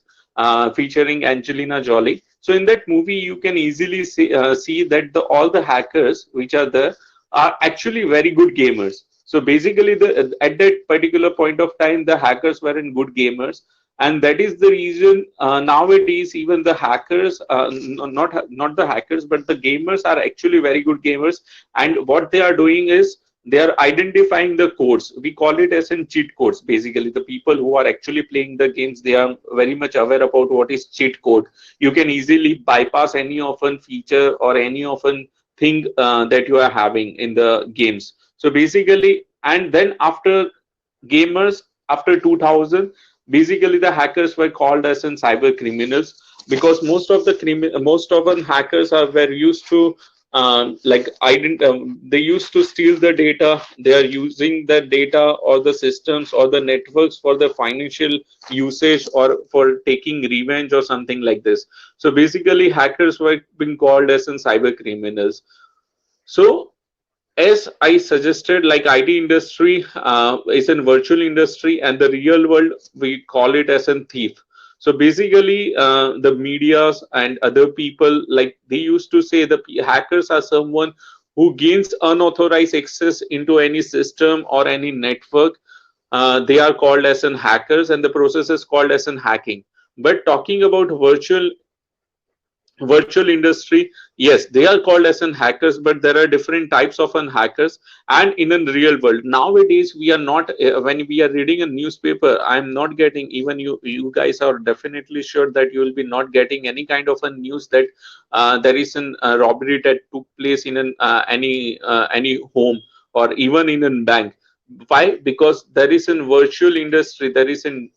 featuring Angelina Jolie. So in that movie, you can easily see that all the hackers which are there are actually very good gamers. So basically, at that particular point of time, the hackers weren't good gamers, and that is the reason nowadays even the hackers, not the hackers, but the gamers are actually very good gamers. And what they are doing is they are identifying the codes. We call it as in cheat codes. Basically, the people who are actually playing the games, they are very much aware about what is cheat code. You can easily bypass any often feature or any often thing that you are having in the games. So basically, and then after gamers, after 2000, basically the hackers were called as in cyber criminals, because most of the hackers are were used to like I didn't they used to steal the data. They are using the data or the systems or the networks for the financial usage or for taking revenge or something like this. So basically hackers were being called as in cyber criminals. So as I suggested, like IT industry is a virtual industry, and the real world we call it as a thief. So basically, the medias and other people, like they used to say, the hackers are someone who gains unauthorized access into any system or any network. They are called as an hackers, and the process is called as an hacking. But talking about virtual industry, yes, they are called as an hackers, but there are different types of an hackers. And in a real world nowadays, we are not when we are reading a newspaper, I'm not getting, even you guys are definitely sure that you will be not getting any kind of a news that there is an robbery that took place in any home or even in a bank. Why? Because there is a virtual industry, there is an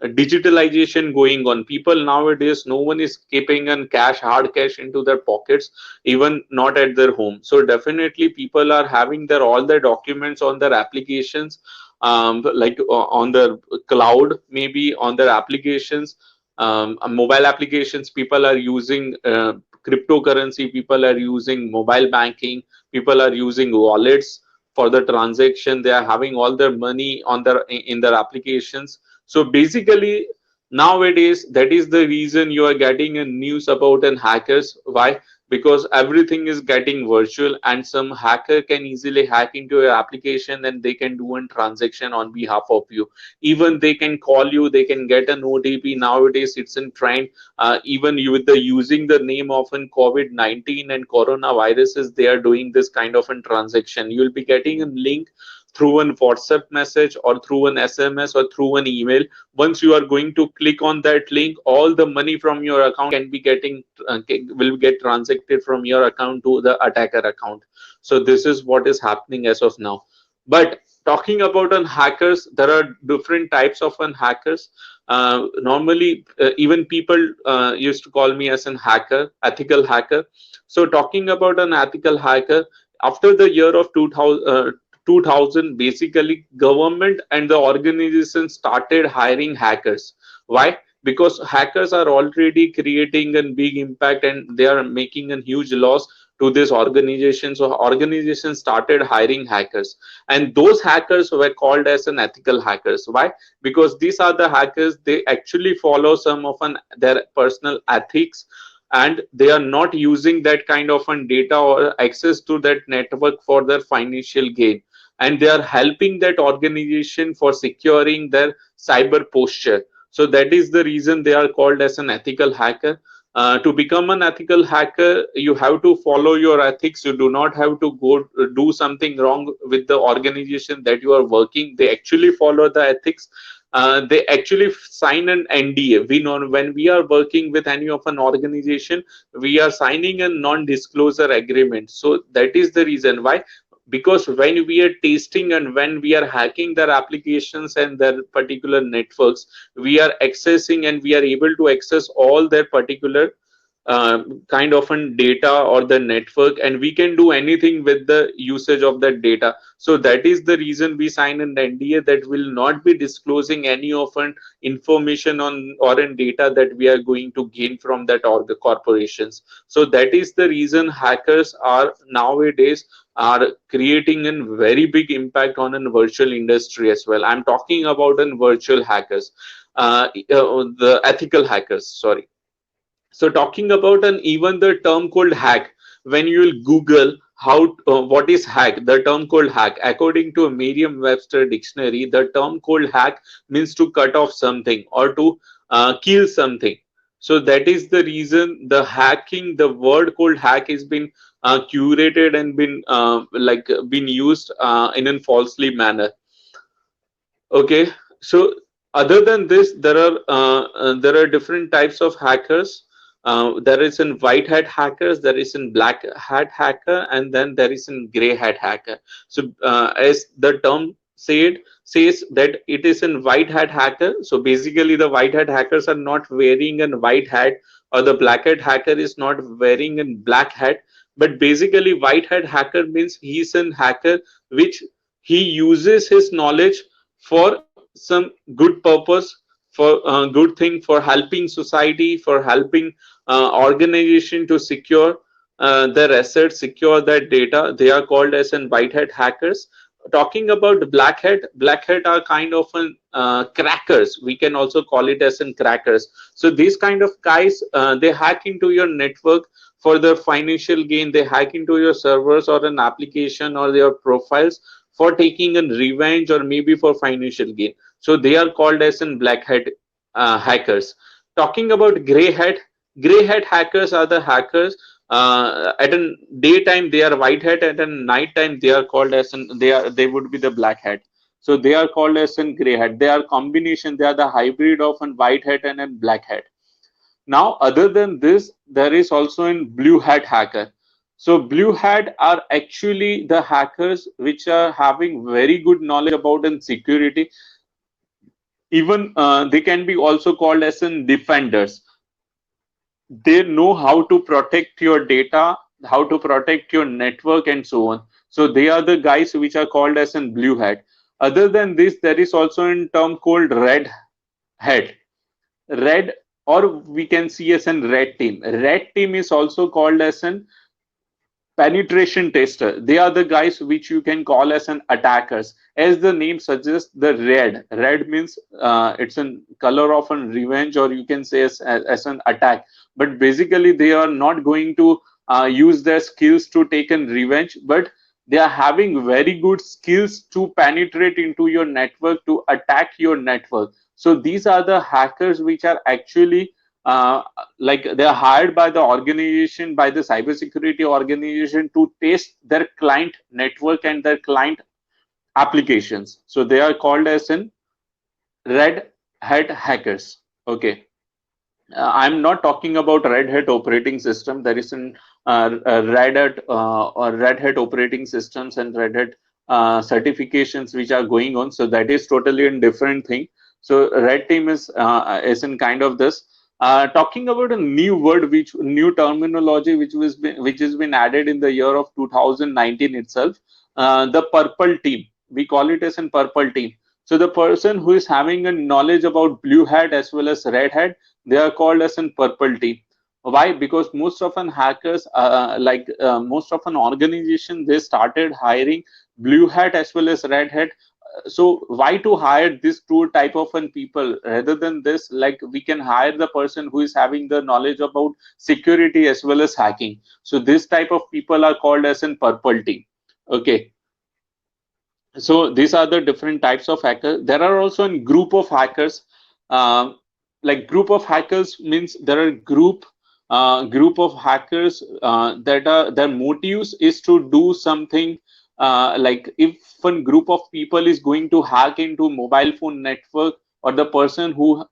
digitalization going on. People nowadays, no one is keeping an hard cash into their pockets, even not at their home. So definitely people are having their all their documents on their applications, like on their cloud, maybe on their applications, mobile applications. People are using cryptocurrency, people are using mobile banking, people are using wallets for the transaction. They are having all their money on their in their applications. So basically, nowadays, that is the reason you are getting a news about an hackers. Why? Because everything is getting virtual, and some hacker can easily hack into your application, and they can do a transaction on behalf of you. Even they can call you, they can get an OTP. Nowadays, it's in trend. Even you with the using the name of an COVID-19 and coronaviruses, they are doing this kind of a transaction. You will be getting a link through an WhatsApp message or through an SMS or through an email. Once you are going to click on that link, all the money from your account can be getting will get transacted from your account to the attacker account. So this is what is happening as of now. But talking about on hackers, there are different types of on hackers. Normally, even people used to call me as an hacker, ethical hacker. So talking about an ethical hacker, after the year of 2000, basically government and the organization started hiring hackers. Why? because hackers are already creating a big impact and they are making a huge loss to this organization. So organizations started hiring hackers, and those hackers were called as an ethical hackers. Why? Because these are the hackers, they actually follow some of their personal ethics, and they are not using that kind of data or access to that network for their financial gain, and they are helping that organization for securing their cyber posture. So that is the reason they are called as an ethical hacker. To become an ethical hacker, you have to follow your ethics. You do not have to go do something wrong with the organization that you are working. They actually follow the ethics. They actually sign an NDA. We know when we are working with any of an organization, we are signing a non-disclosure agreement. So that is the reason why, because when we are testing and when we are hacking their applications and their particular networks, we are accessing and we are able to access all their particular kind of data or the network, and we can do anything with the usage of that data. So that is the reason we sign an NDA that will not be disclosing any of an information on or in data that we are going to gain from that or the corporations. So that is the reason hackers are nowadays are creating a very big impact on a virtual industry as well. I'm talking about an virtual hackers, the ethical hackers, sorry. So talking about an even the term called hack, when you will Google how what is hack, the term called hack, according to a Merriam-Webster dictionary, the term called hack means to cut off something or to kill something. So that is the reason the hacking, the word called hack, has been curated and been been used in a falsely manner. Okay, so other than this, there are different types of hackers. There is in white hat hackers, there is in black hat hacker, and then there is in gray hat hacker. So as the term says that it is in white hat hacker. So basically, the white hat hackers are not wearing a white hat, or the black hat hacker is not wearing a black hat. But basically, white hat hacker means he's an hacker which he uses his knowledge for some good purpose, for a good thing, for helping society, for helping organization to secure their assets, secure their data. They are called as an white hat hackers. Talking about black hat are kind of an crackers. We can also call it as in crackers. So these kind of guys, they hack into your network for their financial gain. They hack into your servers or an application or their profiles for taking a revenge or maybe for financial gain. So they are called as in black hat hackers. Talking about gray hat hackers are the hackers. At a daytime they are white hat, at a night time they are called as in they would be the black hat. So they are called as in gray hat. They are combination. They are the hybrid of a white hat and a black hat. Now, other than this, there is also in blue hat hacker. So blue hat are actually the hackers which are having very good knowledge about in security. Even they can be also called as in defenders. They know how to protect your data, how to protect your network, and so on. So they are the guys which are called as in blue hat. Other than this, there is also a term called red hat. Red, or we can see as an red team. Red team is also called as an penetration tester. They are the guys which you can call as an attackers. As the name suggests, the red means it's a color of an revenge, or you can say as an attack. But basically they are not going to use their skills to take an revenge, but they are having very good skills to penetrate into your network, to attack your network. So these are the hackers which are actually they are hired by the organization, by the cybersecurity organization, to test their client network and their client applications. So they are called as in red hat hackers. Okay. I'm not talking about Red Hat operating system. There is an Red Hat or Red Hat operating systems and Red Hat certifications which are going on. So that is totally a different thing. So Red Team is in kind of this. Talking about a new word, which new terminology which has been added in the year of 2019 itself. The Purple Team. We call it as in Purple Team. So the person who is having a knowledge about blue hat as well as red hat, they are called as in purple team. Why? Because most often hackers, most of an organization, they started hiring blue hat as well as red hat. So why to hire this two type of an people rather than this? Like we can hire the person who is having the knowledge about security as well as hacking. So this type of people are called as in purple team. Okay, so these are the different types of hackers. There are also a group of hackers. Like group of hackers means there are group of hackers that are their motives is to do something. Like if a group of people is going to hack into mobile phone network, or the person who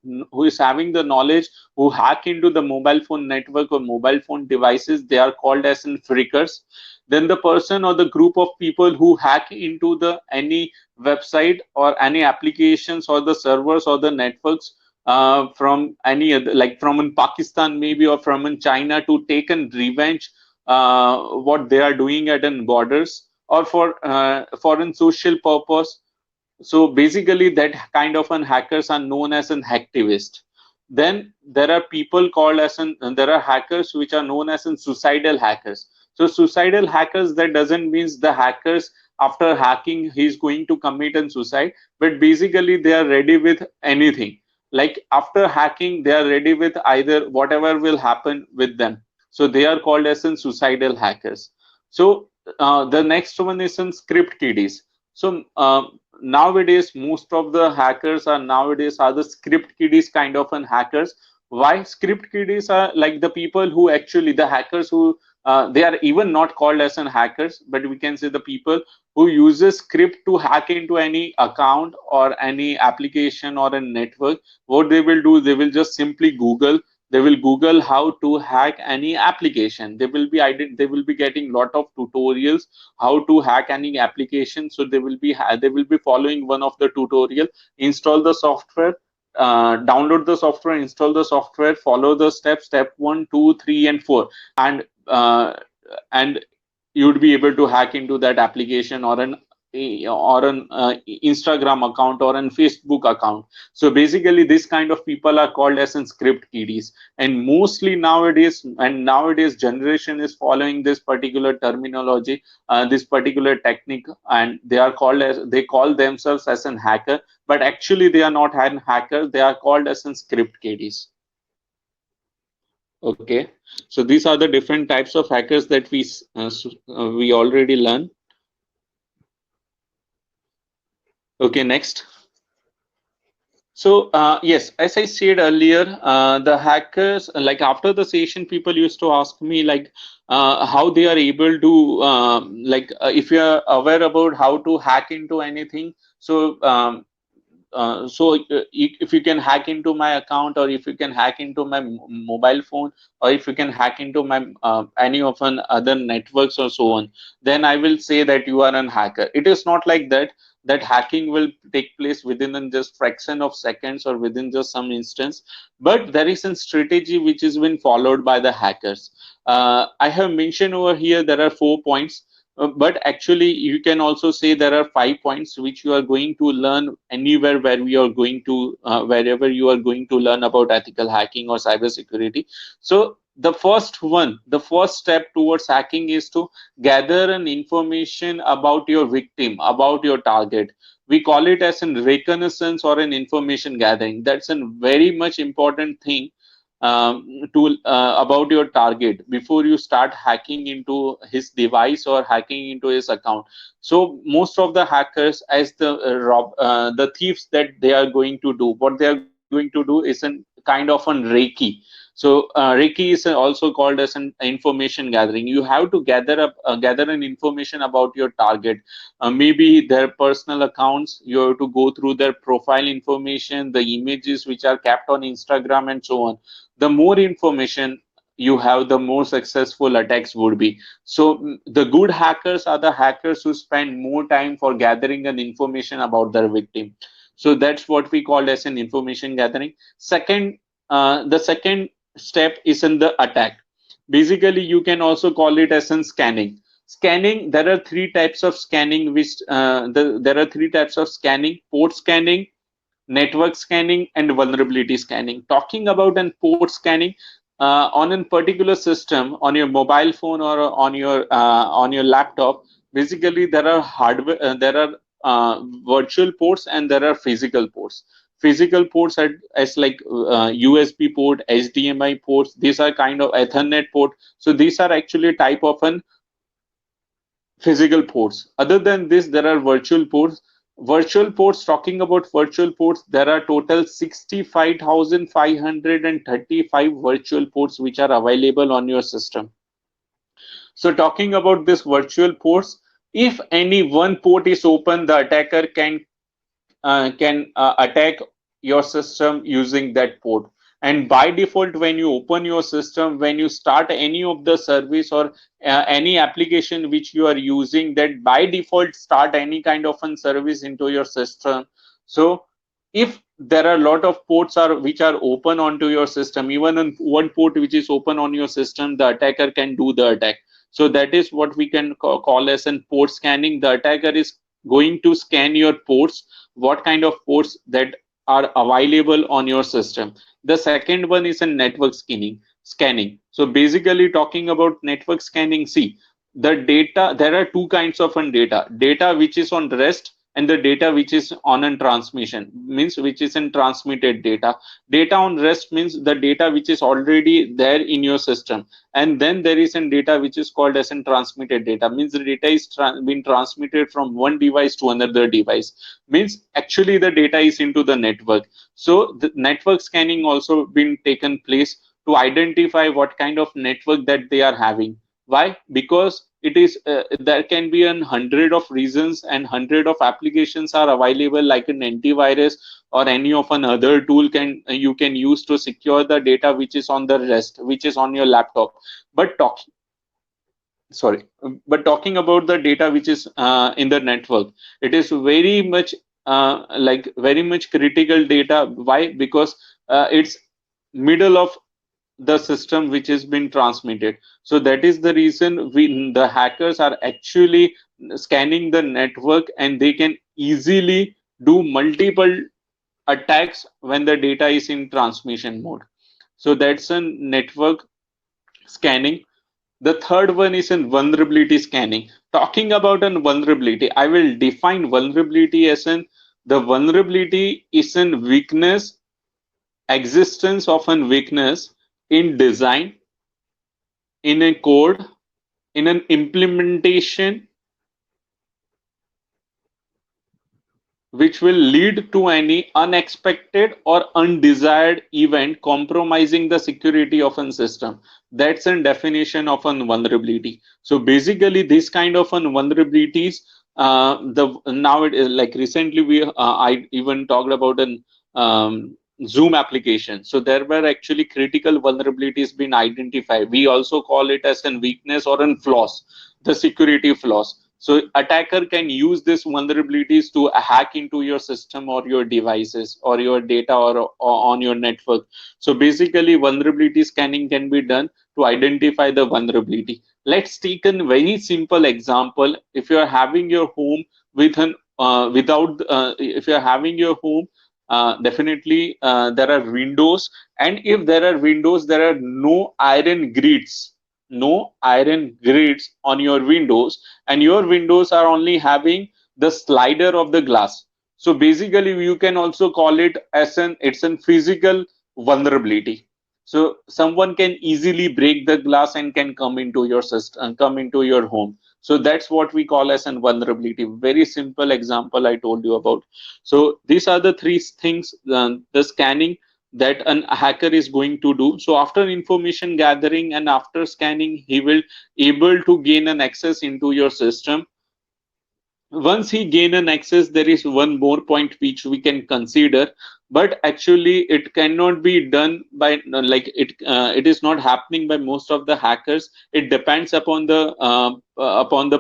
is having the knowledge who hack into the mobile phone network or mobile phone devices, they are called as in freakers. Then the person or the group of people who hack into the any website or any applications or the servers or the networks from any other, like from in Pakistan maybe, or from in China, to take and revenge what they are doing at in borders, or for in social purpose. So basically that kind of an hackers are known as an hacktivist. Then there are people called as an, there are hackers which are known as an suicidal hackers. So suicidal hackers, that doesn't means the hackers after hacking he's going to commit an suicide, but basically they are ready with anything. Like after hacking they are ready with either whatever will happen with them. So they are called as in suicidal hackers. So the next one is in script kiddies. So nowadays most of the hackers are nowadays are the script kiddies kind of an hackers. Why script kiddies? Are like the people who actually, the hackers who they are even not called as an hackers, but we can say the people who uses script to hack into any account or any application or a network. What they will do, they will just simply google how to hack any application. They will be getting lot of tutorials how to hack any application. So they will be following one of the tutorial, install the software, download the software, install the software, follow the steps, step 1 2 3 and 4, and you would be able to hack into that application or an Instagram account or an Facebook account. So basically this kind of people are called as in script kiddies. And mostly nowadays generation is following this particular terminology, this particular technique, and they are called as, they call themselves as an hacker, but actually they are not an hacker, they are called as in script kiddies. Okay, so these are the different types of hackers that we already learned. Okay, next. So yes, as I said earlier, the hackers, like after the session, people used to ask me like how they are able to if you are aware about how to hack into anything. So if you can hack into my account, or if you can hack into my mobile phone, or if you can hack into my any of an other networks or so on, then I will say that you are an hacker. It is not like that, that hacking will take place within just fraction of seconds or within just some instance, but there is a strategy which has been followed by the hackers. I have mentioned over here there are 4 points, but actually you can also say there are 5 points which you are going to learn anywhere where we are going to wherever you are going to learn about ethical hacking or cybersecurity. So the first one, the first step towards hacking is to gather an information about your victim, about your target. We call it as an reconnaissance or an information gathering. That's a very much important thing to about your target before you start hacking into his device or hacking into his account. So most of the hackers, as the thieves, that they are going to do, what they are going to do is an kind of an reiki. So reiki is also called as an information gathering. You have to gather an information about your target, maybe their personal accounts. You have to go through their profile information, the images which are kept on Instagram and so on. The more information you have, the more successful attacks would be. So the good hackers are the hackers who spend more time for gathering an information about their victim. So that's what we call as an information gathering. Second, the second step is in the attack. Basically you can also call it as in scanning. Scanning, there are three types of scanning, which there are three types of scanning: port scanning, network scanning, and vulnerability scanning. Talking about an port scanning, on a particular system, on your mobile phone or on your laptop, basically there are hardware, there are virtual ports and there are physical ports. Physical ports are as like USB port, HDMI ports. These are kind of Ethernet port. So these are actually type of an physical ports. Other than this, there are virtual ports. Virtual ports, talking about virtual ports, there are total 65,535 virtual ports which are available on your system. So talking about this virtual ports, if any one port is open, the attacker can attack your system using that port. And by default, when you open your system, when you start any of the service or any application which you are using, that by default start any kind of a service into your system. So if there are a lot of ports are which are open onto your system, even on one port which is open on your system, the attacker can do the attack. So that is what we can call as an port scanning. The attacker is going to scan your ports, what kind of ports that are available on your system. The second one is a network scanning. So basically talking about network scanning, see, the data, there are two kinds of data which is on rest and the data which is on a transmission, means which is in transmitted data. Data on rest means the data which is already there in your system, and then there is a data which is called as in transmitted data, means the data is being transmitted from one device to another device, means actually the data is into the network. So the network scanning also been taken place to identify what kind of network that they are having. Why? Because it is there can be 100 of reasons and 100 of applications are available, like an antivirus or any of another tool can you can use to secure the data which is on the rest, which is on your laptop. But sorry but talking about the data which is in the network, it is very much very much critical data. Why? Because it's middle of the system which has been transmitted. So that is the reason the hackers are actually scanning the network, and they can easily do multiple attacks when the data is in transmission mode. So that's a network scanning. The third one is in vulnerability scanning. Talking about an vulnerability, I will define vulnerability as an the vulnerability is an weakness, existence of an weakness in design, in a code, in an implementation, which will lead to any unexpected or undesired event compromising the security of a system. That's a definition of a vulnerability. So basically, this kind of vulnerabilities, the now it is like recently I even talked about an Zoom application. So there were actually critical vulnerabilities being identified. We also call it as a weakness or an flaws, the security flaws. So attacker can use these vulnerabilities to hack into your system or your devices or your data or on your network. So basically vulnerability scanning can be done to identify the vulnerability. Let's take a very simple example. If you're having your home with an without if you're having your home, definitely there are windows, and if there are windows, there are no iron grids on your windows, and your windows are only having the slider of the glass. So basically you can also call it as an it's a physical vulnerability. So someone can easily break the glass and can come into your system, come into your home. So that's what we call as a vulnerability. Very simple example I told you about. So these are the three things, the scanning that an hacker is going to do. So after information gathering and after scanning, he will able to gain an access into your system. Once he gain an access, there is one more point which we can consider, but actually it cannot be done by it is not happening by most of the hackers. It depends upon the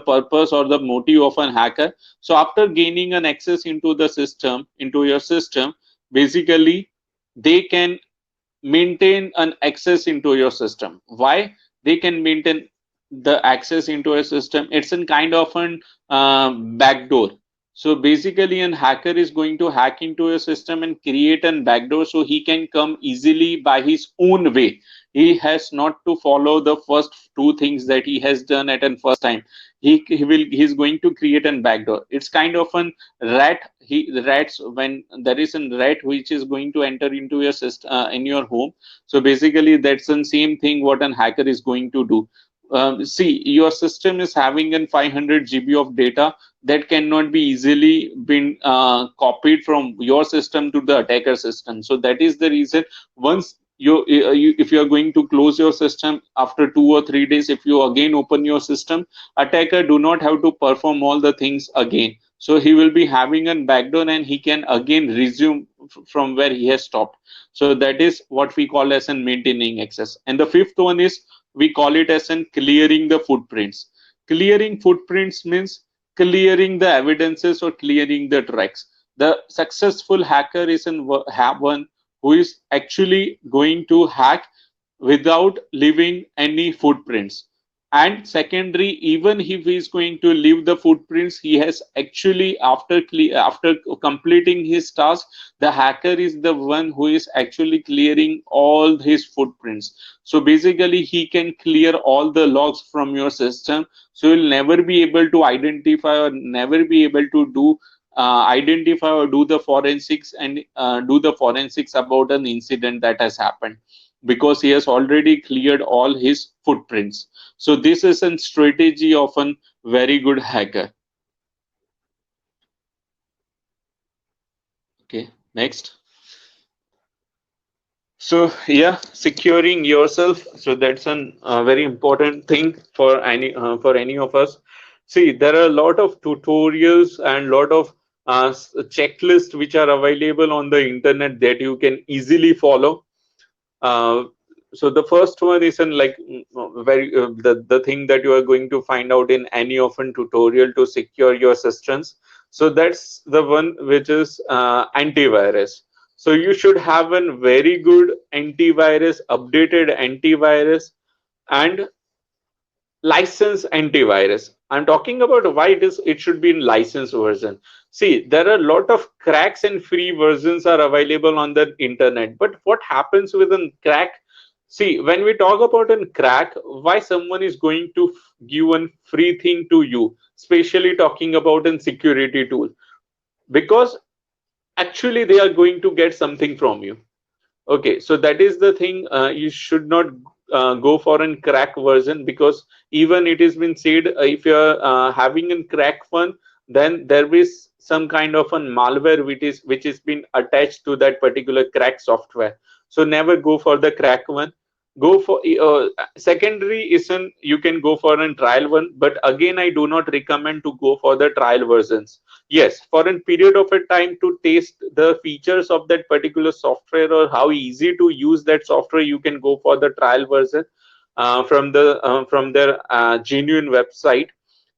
purpose or the motive of an hacker. So after gaining an access into the system, into your system, basically they can maintain an access into your system. Why they can maintain? the access into a system. It's in kind of an backdoor. So basically, an hacker is going to hack into a system and create an backdoor so he can come easily by his own way. He has not to follow the first two things that he has done at an first time. He's going to create an backdoor. It's kind of an rat. Rats, when there is a rat which is going to enter into your system in your home. So basically, that's the same thing what an hacker is going to do. See, your system is having an 500 GB of data that cannot be easily been copied from your system to the attacker system. So that is the reason, once if you are going to close your system after 2 or 3 days, if you again open your system, attacker do not have to perform all the things again. So he will be having a backdoor and he can again resume from where he has stopped. So that is what we call as an maintaining access. And the fifth one is, we call it as in clearing the footprints. Clearing footprints means clearing the evidences or clearing the tracks. The successful hacker is one who is actually going to hack without leaving any footprints. And secondary, even if he is going to leave the footprints, he has actually, after completing his task, the hacker is the one who is actually clearing all his footprints. So basically, he can clear all the logs from your system. So you'll never be able to identify or never be able to do identify or do the forensics and do the forensics about an incident that has happened, because he has already cleared all his footprints. So this is a strategy of a very good hacker. Okay, next. So yeah, securing yourself. So that's a very important thing for any of us. See, there are a lot of tutorials and lot of checklists which are available on the internet that you can easily follow. Uh, so the first one is in like the thing that you are going to find out in any often tutorial to secure your systems. So that's the one which is antivirus. So you should have a very good antivirus, updated antivirus, and license antivirus. I'm talking about why it should be in license version. See, there are a lot of cracks and free versions are available on the internet. But what happens with a crack? See, when we talk about a crack, why someone is going to give one free thing to you, especially talking about a security tool? Because actually they are going to get something from you. Okay, so that is the thing. You should not go for a crack version, because even it has been said, if you're having a crack one, then there is some kind of a malware which is been attached to that particular crack software. So never go for the crack one. Go for secondary isn't, you can go for a trial one, but again I do not recommend to go for the trial versions. Yes, for a period of a time to test the features of that particular software or how easy to use that software, you can go for the trial version from their genuine website.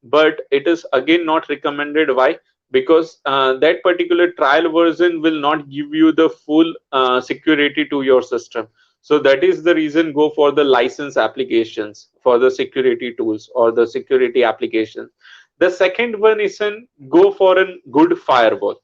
But it is again not recommended. Why? Because that particular trial version will not give you the full security to your system. So that is the reason, go for the license applications for the security tools or the security applications. The second one is go for a good firewall.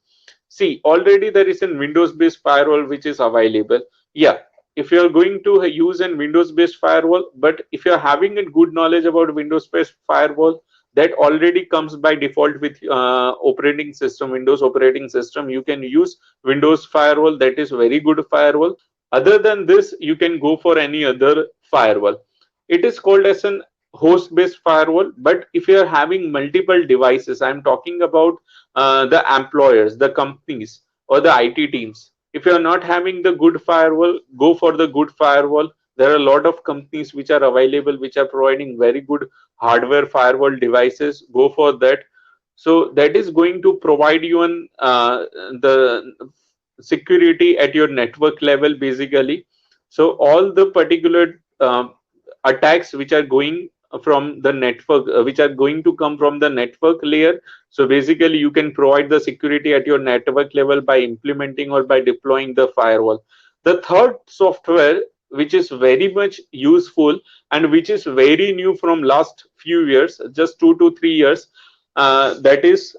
See, already there is a Windows based firewall which is available. Yeah, if you are going to use a Windows based firewall, but if you are having a good knowledge about Windows based firewall, that already comes by default with operating system, Windows operating system. You can use Windows firewall, that is very good firewall. Other than this, you can go for any other firewall. It is called as an host based firewall. But if you are having multiple devices, I'm talking about the employers, the companies, or the IT teams. If you are not having the good firewall, go for the good firewall. There are a lot of companies which are available, which are providing very good hardware firewall devices. Go for that. So that is going to provide you the security at your network level, basically. So all the particular attacks which are going from the network, which are going to come from the network layer, so basically you can provide the security at your network level by implementing or by deploying the firewall. The third software which is very much useful and which is very new from last few years, just 2 to 3 years. That is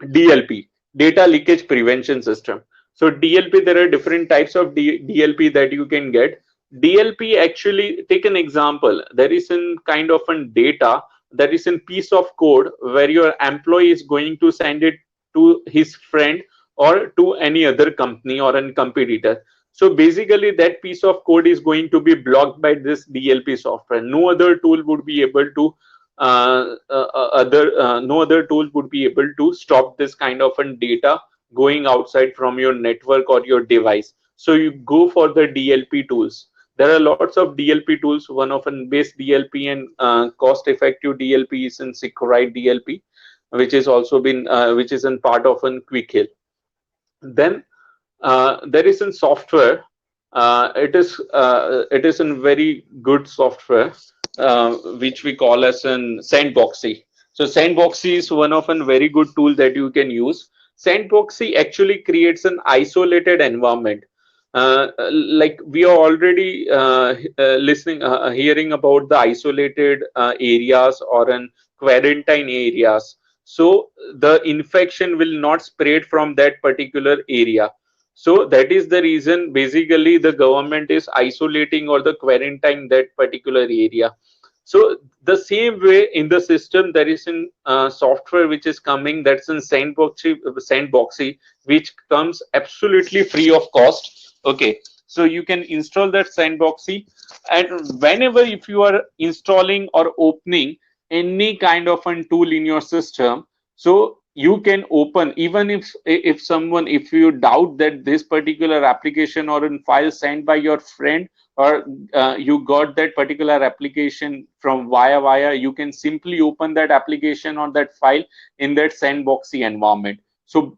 DLP, data leakage prevention system. So DLP, there are different types of DLP that you can get. DLP, actually, take an example. There is a kind of a data, there is a piece of code where your employee is going to send it to his friend or to any other company or a competitor. So basically that piece of code is going to be blocked by this DLP software. No other tool would be able to no other tool would be able to stop this kind of a data going outside from your network or your device. So you go for the DLP tools. There are lots of DLP tools. One of an base DLP and cost effective DLP is in Securite DLP, which is also been which is in part of an Quick Hill. Then there is a software. It is a very good software which we call as an Sandboxy. So Sandboxy is one of a very good tool that you can use. Sandboxy actually creates an isolated environment. Like we are already hearing about the isolated areas or an quarantine areas. So the infection will not spread from that particular area. So that is the reason basically the government is isolating or the quarantine that particular area. So the same way in the system there is in software which is coming, that's in Sandboxy, which comes absolutely free of cost. Okay, so you can install that Sandboxy, and whenever if you are installing or opening any kind of a tool in your system, so you can open, even if someone, if you doubt that this particular application or a file sent by your friend or you got that particular application from via, you can simply open that application or that file in that Sandboxy environment. So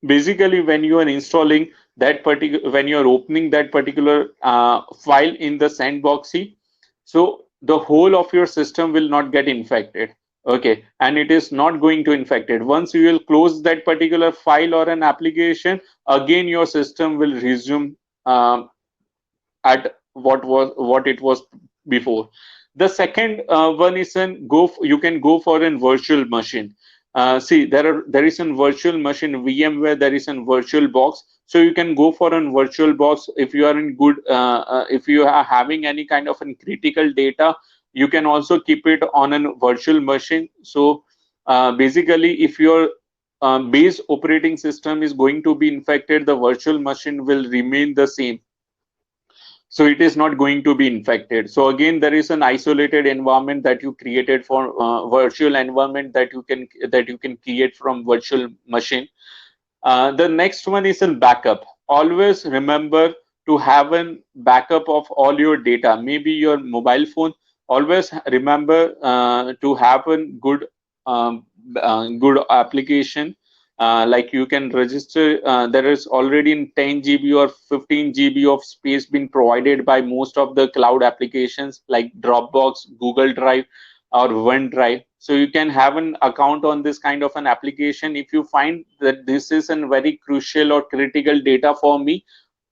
basically when you are installing that particular, when you are opening that particular file in the Sandboxy, so the whole of your system will not get infected. Okay, and it is not going to infect it. Once you will close that particular file or an application, again your system will resume at what it was before. The second one is you can go for a virtual machine. See, there is a virtual machine VMware, there is a virtual box. So you can go for a virtual box if you are in good if you are having any kind of a critical data, you can also keep it on a virtual machine. So basically if your base operating system is going to be infected, the virtual machine will remain the same, so it is not going to be infected. So again there is an isolated environment that you created for virtual environment that you can create from virtual machine. The next one is a backup. Always remember to have a backup of all your data, maybe your mobile phone. Always remember to have a good application. Like you can register, there is already in 10 GB or 15 GB of space being provided by most of the cloud applications like Dropbox, Google Drive, or OneDrive. So you can have an account on this kind of an application. If you find that this is a very crucial or critical data for me,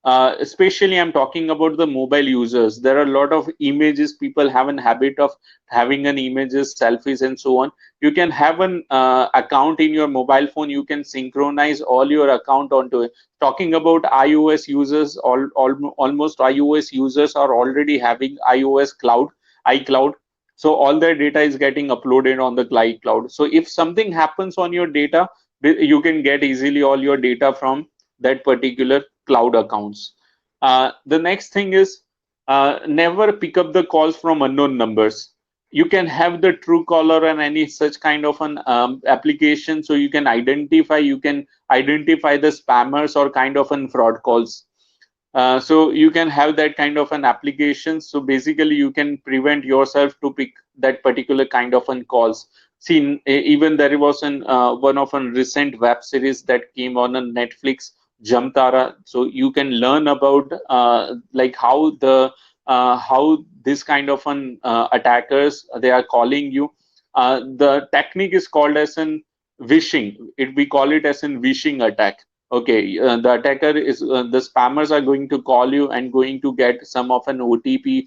especially I'm talking about the mobile users, there are a lot of images, people have an habit of having an images, selfies and so on. You can have an account in your mobile phone, you can synchronize all your account onto it. Talking about iOS users, almost iOS users are already having iOS cloud, iCloud. So all their data is getting uploaded on the iCloud. So if something happens on your data, you can get easily all your data from that particular cloud accounts. The next thing is never pick up the calls from unknown numbers. You can have the Truecaller and any such kind of an application, so you can identify the spammers or kind of an fraud calls. So you can have that kind of an application. So basically you can prevent yourself to pick that particular kind of an calls. See, even there was one of a recent web series that came on a Netflix, Jamtara. So you can learn about like how this kind of an attackers, they are calling you. The technique is called as an wishing. We call it as an wishing attack. Okay, the attacker is the spammers are going to call you and going to get some of an OTP.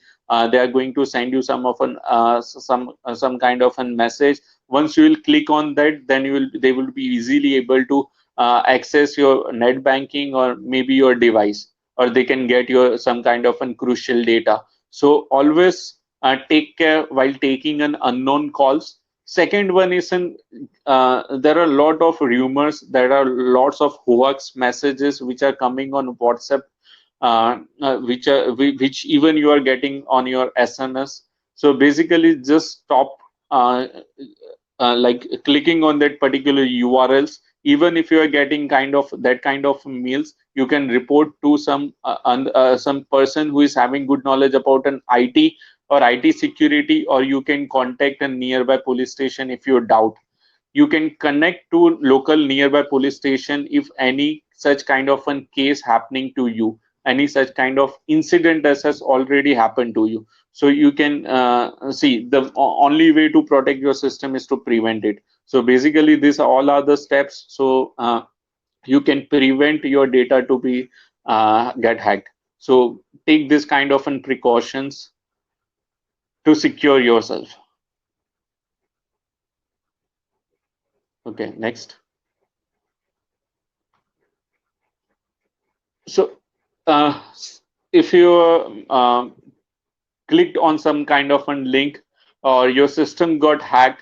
They are going to send you some of an some kind of a message. Once you will click on that, then they will be easily able to access your net banking or maybe your device, or they can get your some kind of an crucial data. So always take care while taking an unknown calls. Second one is an there are a lot of rumors, there are lots of hoax messages which are coming on WhatsApp, which even you are getting on your SMS. So basically just stop uh, like clicking on that particular URLs. Even if you are getting kind of that kind of meals, you can report to some person who is having good knowledge about an IT or IT security, or you can contact a nearby police station if you doubt. You can connect to local nearby police station if any such kind of a case happening to you, any such kind of incident that has already happened to you. So you can see the only way to protect your system is to prevent it. So basically these all are the steps, so you can prevent your data to be get hacked. So take this kind of an precautions to secure yourself. Okay, next. So uh, if you clicked on some kind of a link or your system got hacked,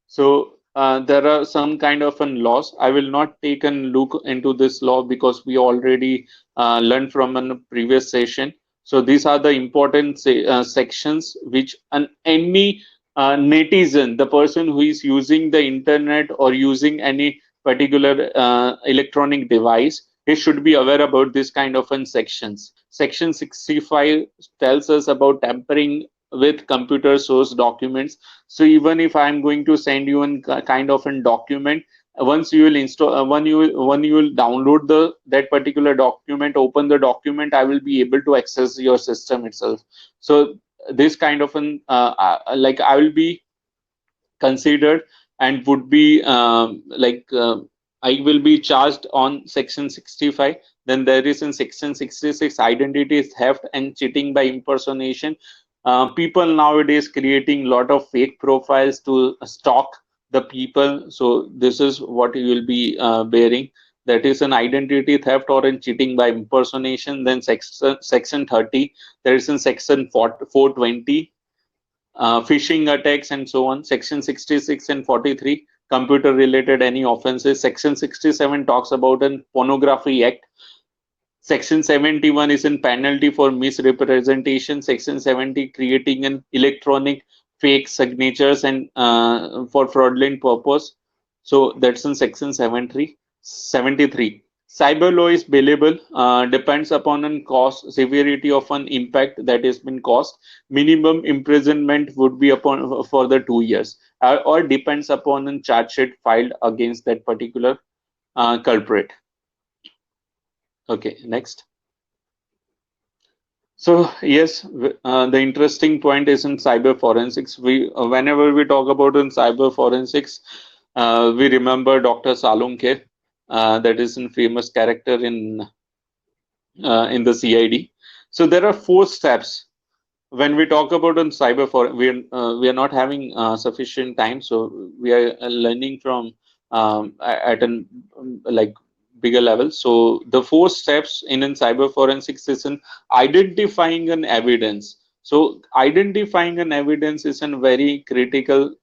so there are some kind of a laws. I will not take a look into this law because we already learned from a previous session. So these are the important sections which any netizen, the person who is using the internet or using any particular electronic device, he should be aware about this kind of sections. Section 65 tells us about tampering with computer source documents. So even if I'm going to send you a kind of a document, once you will install, when you will download the that particular document, open the document, I will be able to access your system itself. So this kind of an like I will be considered and would be I will be charged on section 65. Then there is in section 66 identity theft and cheating by impersonation. People nowadays creating lot of fake profiles to stalk the people. So this is what you will be bearing. That is an identity theft or in cheating by impersonation. Then section 30. There is in section 420 phishing attacks and so on. Section 66 and 43, computer related any offenses. Section 67 talks about an pornography act. Section 71 is in penalty for misrepresentation. Section 70 creating an electronic fake signatures and for fraudulent purpose. So that's in section 73. Cyber law is bailable, depends upon an cost, severity of an impact that has been caused. Minimum imprisonment would be upon for the 2 years, or depends upon a charge sheet filed against that particular culprit. Okay, next. So yes, the interesting point is in cyber forensics. Whenever we talk about in cyber forensics, we remember Dr. Salunke, that is a famous character in the CID. So there are 4 steps when we talk about on cyber for we are not having sufficient time, so we are learning from at an like bigger level. So the 4 steps in cyber forensics is in identifying an evidence. So identifying an evidence is a very critical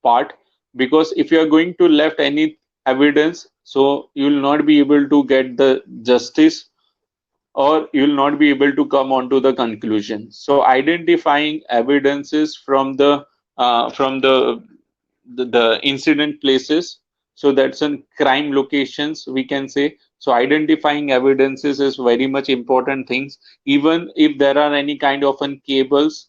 part, because if you are going to left any evidence, so you will not be able to get the justice, or you will not be able to come on to the conclusion. So identifying evidences from the incident places, so that's in crime locations we can say. So identifying evidences is very much important things. Even if there are any kind of cables,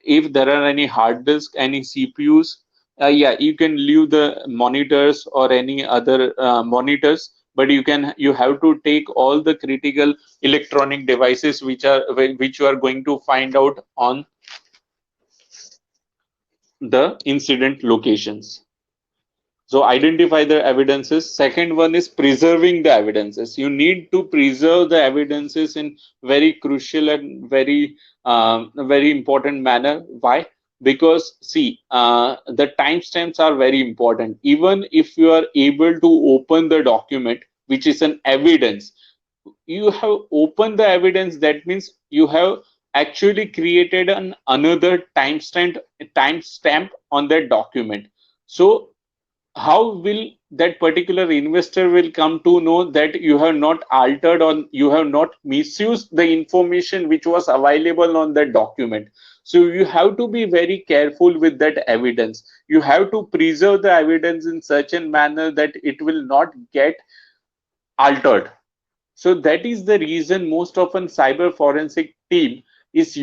if there are any hard disk, any CPUs, yeah, you can leave the monitors or any other monitors, but you have to take all the critical electronic devices which you are going to find out on the incident locations. So identify the evidences. Second one is preserving the evidences. You need to preserve the evidences in very crucial and very important manner. Why? Because see, the timestamps are very important. Even if you are able to open the document, which is an evidence, you have opened the evidence. That means you have actually created an another timestamp on that document. So how will that particular investor will come to know that you have not altered or you have not misused the information which was available on that document? So you have to be very careful with that evidence. You have to preserve the evidence in such a manner that it will not get altered. So that is the reason most often cyber forensic team is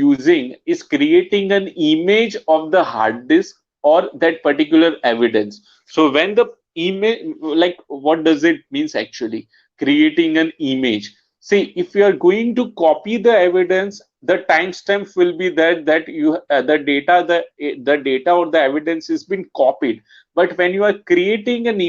creating an image of the hard disk or that particular evidence. So when the image, like what does it means actually? Creating an image. See, if you are going to copy the evidence, the timestamp will be there that you the data or the evidence has been copied. But when you are creating an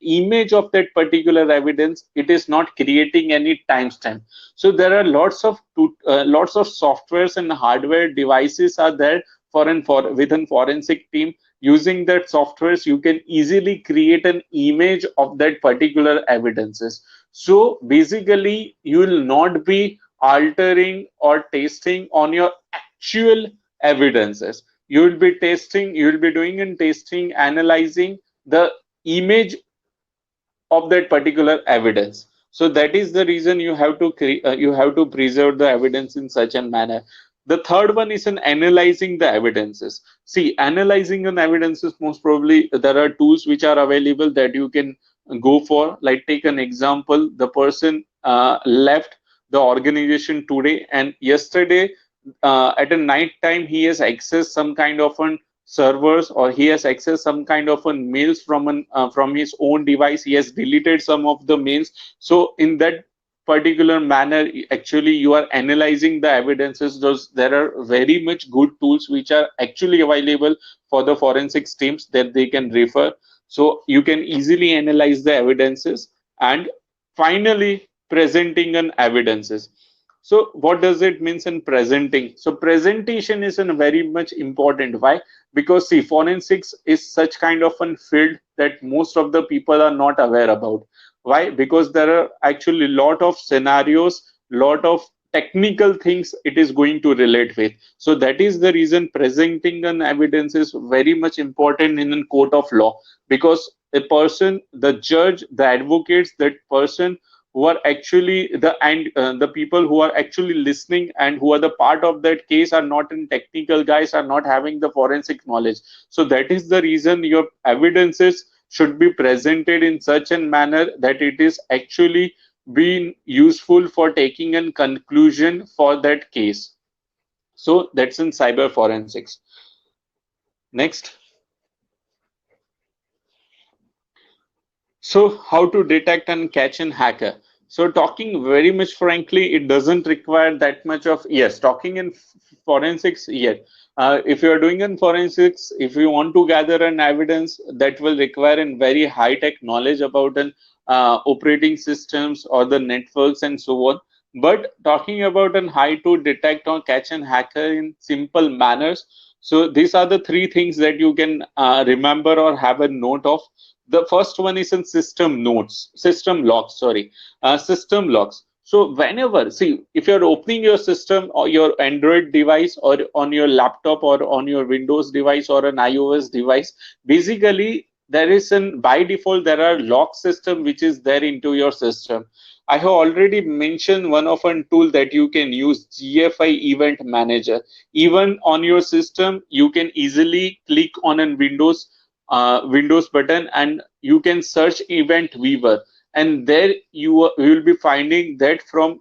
image of that particular evidence, it is not creating any timestamp. So there are lots of softwares and hardware devices are there for within forensic team. Using that softwares, you can easily create an image of that particular evidences. So basically, you will not be altering or testing on your actual evidences. You will be testing, you will be doing and testing, analyzing the image of that particular evidence. So that is the reason you have to preserve the evidence in such a manner. The third one is in analyzing the evidences. See, analyzing an evidences, most probably there are tools which are available that you can go for. Like take an example, the person left the organization today, and yesterday at a night time he has accessed some kind of an servers, or he has accessed some kind of a mails from his own device. He has deleted some of the mails. So in that particular manner, actually you are analyzing the evidences. Those There are very much good tools which are actually available for the forensics teams that they can refer. So you can easily analyze the evidences. And finally, presenting an evidences. So what does it means in presenting? So presentation is a very much important. Why? Because see, forensics is such kind of a field that most of the people are not aware about. Why? Because there are actually lot of scenarios, lot of technical things it is going to relate with. So that is the reason presenting an evidence is very much important in a court of law. Because a person, the judge, the advocates, that person who are actually the people who are actually listening and who are the part of that case are not in technical guys, are not having the forensic knowledge. So that is the reason your evidences should be presented in such a manner that it is actually being useful for taking a conclusion for that case. So that's in cyber forensics. Next. So, how to detect and catch an hacker? So, talking very much frankly, it doesn't require that much of, yes, talking in forensics yet. If you are doing in forensics, if you want to gather an evidence, that will require a very high tech knowledge about an operating systems or the networks and so on. But talking about an how to detect or catch an hacker in simple manners. So these are the three things that you can remember or have a note of. The first one is in system logs, sorry, system logs. So whenever, see, if you're opening your system or your Android device or on your laptop or on your Windows device or an iOS device, basically there is an, by default, there are log system which is there into your system. I have already mentioned one of a tool that you can use, GFI Event Manager. Even on your system, you can easily click on a Windows button and you can search Event Weaver, and there you will be finding that from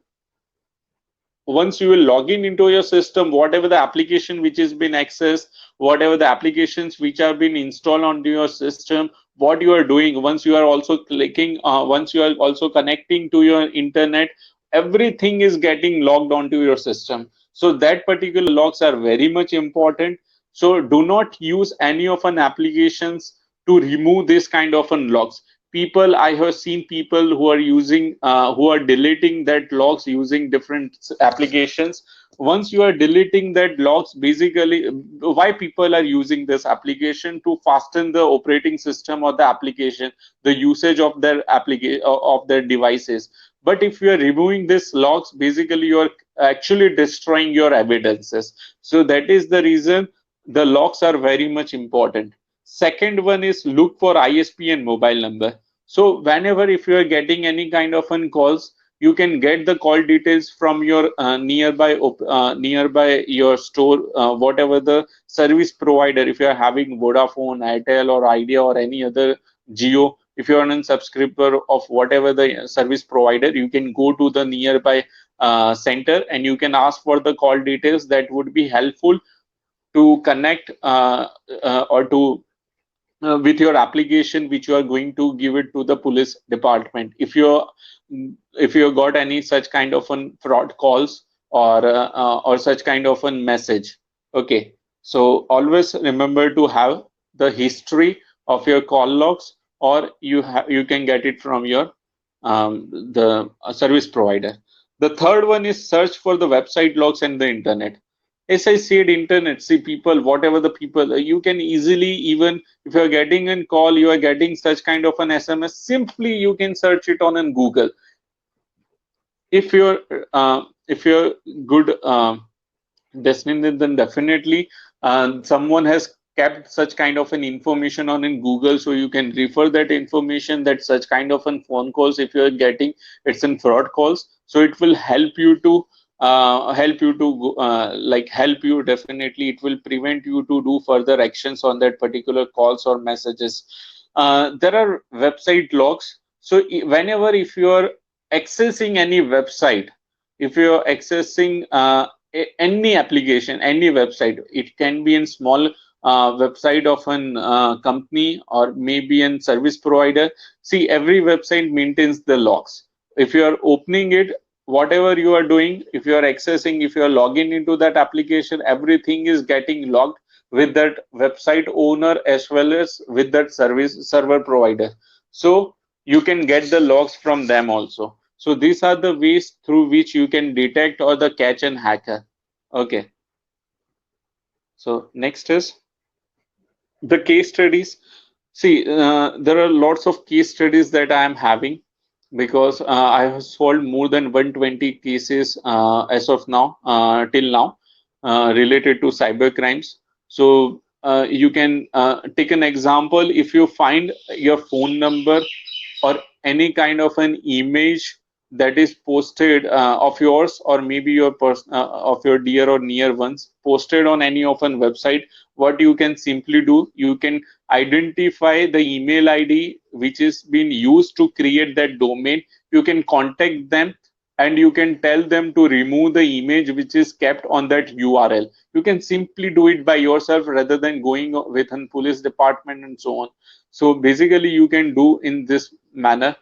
once you will log in into your system, whatever the application which has been accessed, whatever the applications which have been installed onto your system, what you are doing, once you are also clicking, once you are also connecting to your internet, everything is getting logged onto your system. So that particular logs are very much important. So do not use any of an applications to remove this kind of unlocks. People, I have seen people who are using who are deleting that logs using different applications. Once you are deleting that logs, basically why people are using this application to fasten the operating system or the application, the usage of their application of their devices. But if you are removing this logs, basically you are actually destroying your evidences. So that is the reason the logs are very much important. Second one is look for ISP and mobile number. So whenever if you are getting any kind of calls, you can get the call details from your nearby your store, whatever the service provider. If you are having Vodafone, Airtel, or Idea, or any other Geo, if you are a subscriber of whatever the service provider, you can go to the nearby center and you can ask for the call details. That would be helpful to connect or to with your application which you are going to give it to the police department. If you got any such kind of fraud calls or such kind of a message. Okay, so always remember to have the history of your call logs, or you can get it from your the service provider. The third one is search for the website logs and the internet. As I said, internet, see people, whatever the people, you can easily, even if you're getting a call, you are getting such kind of an SMS, simply you can search it on Google. If you're good destined, then definitely someone has kept such kind of an information on in Google, so you can refer that information, that such kind of an phone calls if you are getting, it's in fraud calls. So it will help you, definitely it will prevent you to do further actions on that particular calls or messages. There are website logs. So whenever if you are accessing any website, if you are accessing any application, any website, it can be in small website of an company or maybe in service provider. See, every website maintains the logs. If you are opening it, whatever you are doing, if you are accessing, if you are logging into that application, everything is getting logged with that website owner as well as with that service server provider. So you can get the logs from them also. So these are the ways through which you can detect or the catch an hacker. Okay. So next is the case studies. See, there are lots of case studies that I am having because I have solved more than 120 cases as of now, till now, related to cyber crimes. So you can take an example. If you find your phone number or any kind of an image that is posted of yours, or maybe your of your dear or near ones, posted on any of an website, what you can simply do, you can identify the email ID which is being used to create that domain. You can contact them and you can tell them to remove the image which is kept on that URL. You can simply do it by yourself rather than going with a police department and so on. So basically you can do in this manner.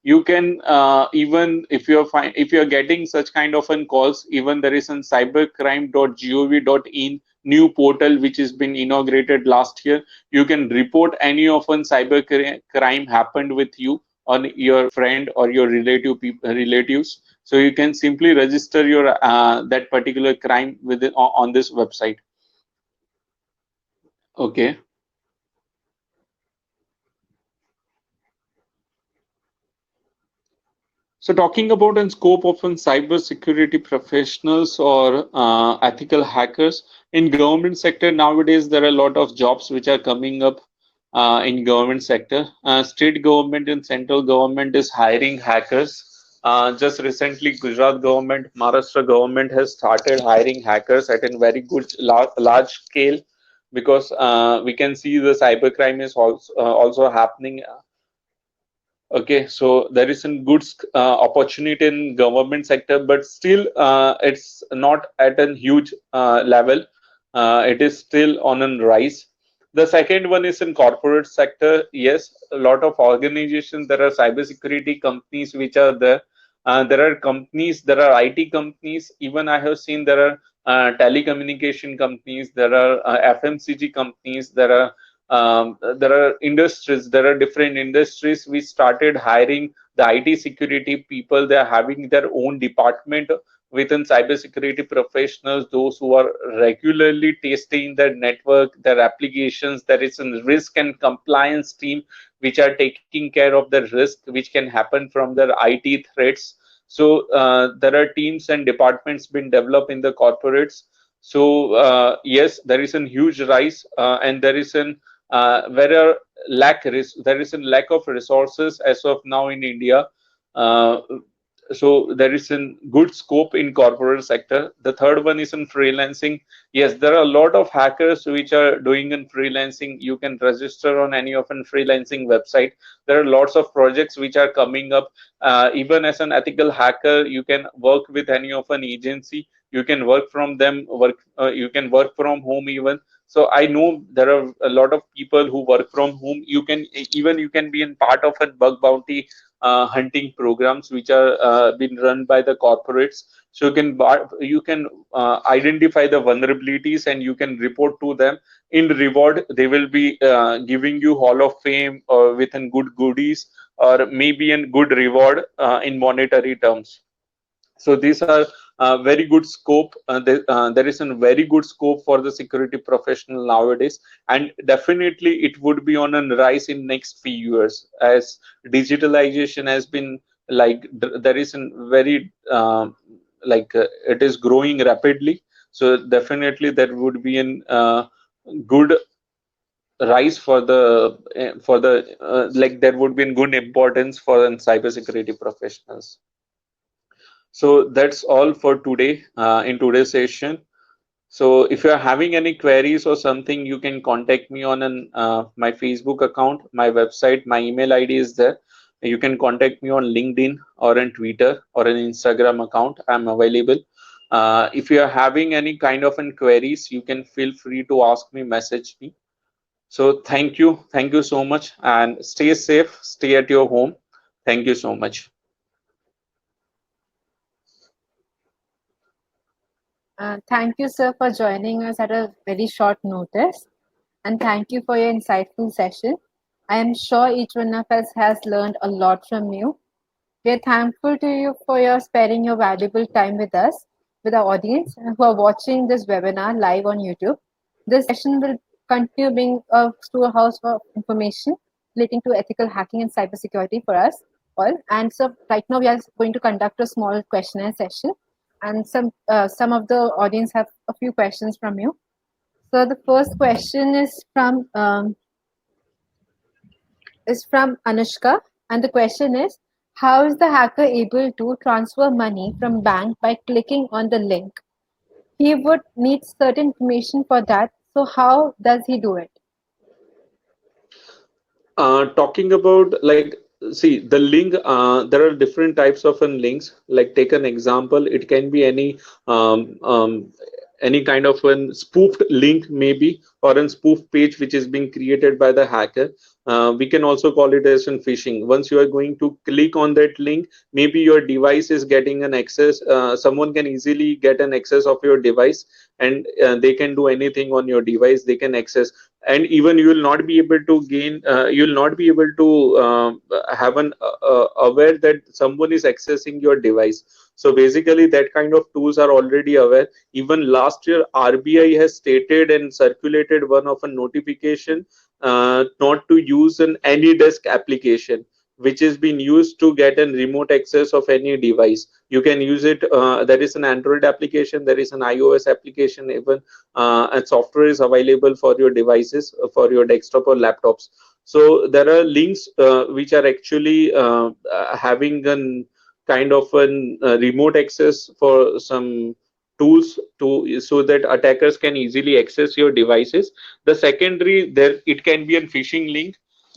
You can even if you're getting such kind of calls, even there is a cybercrime.gov.in new portal which has been inaugurated last year. You can report any of an cyber crime happened with you on your friend or your relatives. So you can simply register your that particular crime within on this website. Okay. So talking about in scope of cyber security professionals or ethical hackers in government sector, nowadays there are a lot of jobs which are coming up in government sector. State government and central government is hiring hackers. Just recently, Gujarat government, Maharashtra government has started hiring hackers at a very good large scale, because we can see the cybercrime is also happening. Okay, so there is a good opportunity in government sector, but still it's not at a huge level. It is still on a rise. The second one is in corporate sector. Yes, a lot of organizations. There are cybersecurity companies which are there. There are companies. There are IT companies. Even I have seen there are telecommunication companies. There are FMCG companies. There are there are industries, there are different industries. We started hiring the IT security people. They are having their own department within cybersecurity professionals, those who are regularly testing their network, their applications. There is a risk and compliance team which are taking care of the risk which can happen from their IT threats. So there are teams and departments being developed in the corporates. So yes, there is a huge rise, and there is an where there is a lack of resources as of now in India. Uh, so there is a good scope in corporate sector. The third one is in freelancing. Yes, there are a lot of hackers which are doing in freelancing. You can register on any of a freelancing website. There are lots of projects which are coming up. Even as an ethical hacker, you can work with any of an agency. You can work from them. You can work from home even. So I know there are a lot of people who work from home. You can be in part of a bug bounty hunting programs which are being run by the corporates. So you can identify the vulnerabilities and you can report to them. In reward, they will be giving you Hall of Fame or within good goodies, or maybe in good reward in monetary terms. So these are very good scope. There is a very good scope for the security professional nowadays, and definitely it would be on a rise in next few years as digitalization has been like there is a very it is growing rapidly. So definitely there would be an good rise for the like there would be a good importance for cybersecurity professionals. So that's all for today in today's session. So if you're having any queries or something, you can contact me on my Facebook account, my website, my email ID is there. You can contact me on LinkedIn or on Twitter or an Instagram account. I'm available. If you are having any kind of queries, you can feel free to ask me, message me. So thank you so much, and stay safe, stay at your home. Thank you so much. Thank you, sir, for joining us at a very short notice. And thank you for your insightful session. I am sure each one of us has learned a lot from you. We are thankful to you for your sparing your valuable time with us, with our audience who are watching this webinar live on YouTube. This session will continue being a storehouse of information relating to ethical hacking and cybersecurity for us all. And so right now we are going to conduct a small questionnaire session, and some of the audience have a few questions from you. So the first question is from Anushka, and the question is, how is the hacker able to transfer money from bank by clicking on the link? He would need certain information for that. So how does he do it? Talking about like, see the link, there are different types of links. Like take an example, it can be um, um, any kind of an spoofed link maybe, or a spoof page which is being created by the hacker. We can also call it as phishing. Once you are going to click on that link, maybe your device is getting an access. Someone can easily get an access of your device, and they can do anything on your device. They can access, and even you will not be able to gain. You will not be able to have an aware that someone is accessing your device. So basically, that kind of tools are already aware. Even last year, RBI has stated and circulated one of a notification not to use an AnyDesk application, which is being used to get a remote access of any device. You can use it. There is an Android application, there is an iOS application, even and software is available for your devices, for your desktop or laptops. So there are links which are actually having an kind of an remote access for some tools to so that attackers can easily access your devices. The secondary, there it can be a phishing link.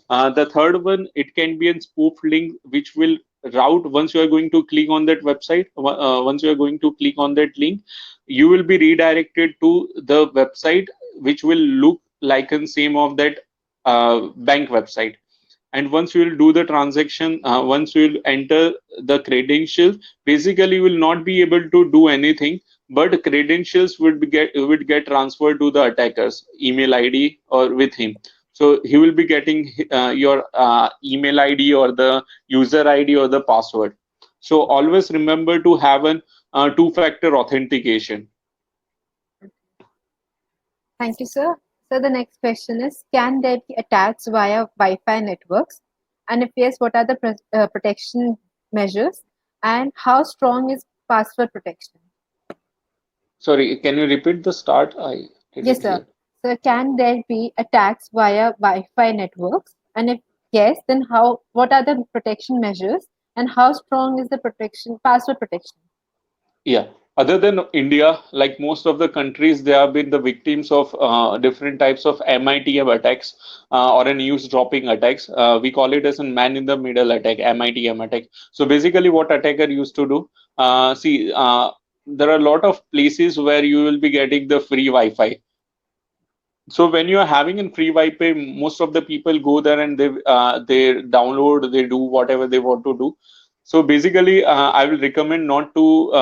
The third one, it can be a spoof link which will route. Once you are going to click on that website, once you are going to click on that link, you will be redirected to the website which will look like a same of that bank website. And once you will do the transaction, once you will enter the credentials, basically you will not be able to do anything, but credentials would get transferred to the attacker's email ID or with him. So he will be getting your email ID or the user ID or the password. So always remember to have an two-factor authentication. Thank you, sir. So the next question is, can there be attacks via Wi-Fi networks? And if yes, what are the protection measures? And how strong is password protection? Sorry, can you repeat the start? I Yes, didn't sir. hear. So can there be attacks via Wi-Fi networks? And if yes, then how? What are the protection measures? And how strong is the protection, password protection? Yeah. Other than India, like most of the countries, they have been the victims of different types of MITM attacks or an eavesdropping attacks. We call it as a man in the middle attack, MITM attack. So basically, what attacker used to do, there are a lot of places where you will be getting the free Wi-Fi. So when you are having a free Wi-Fi, most of the people go there and they download, they do whatever they want to do. So basically, I will recommend not to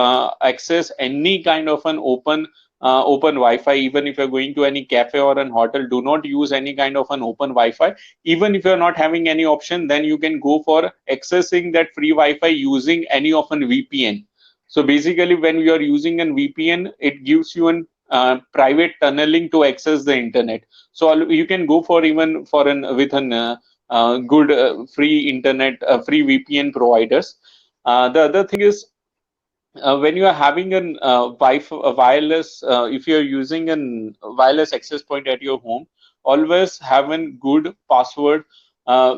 access any kind of an open Wi-Fi. Even if you're going to any cafe or an hotel, do not use any kind of an open Wi-Fi. Even if you're not having any option, then you can go for accessing that free Wi-Fi using any of an VPN. So basically, when you are using an VPN, it gives you an private tunneling to access the internet. So you can go for even for an with an good free internet, free VPN providers. The other thing is when you are having an a wireless, if you are using an wireless access point at your home, always have a good password,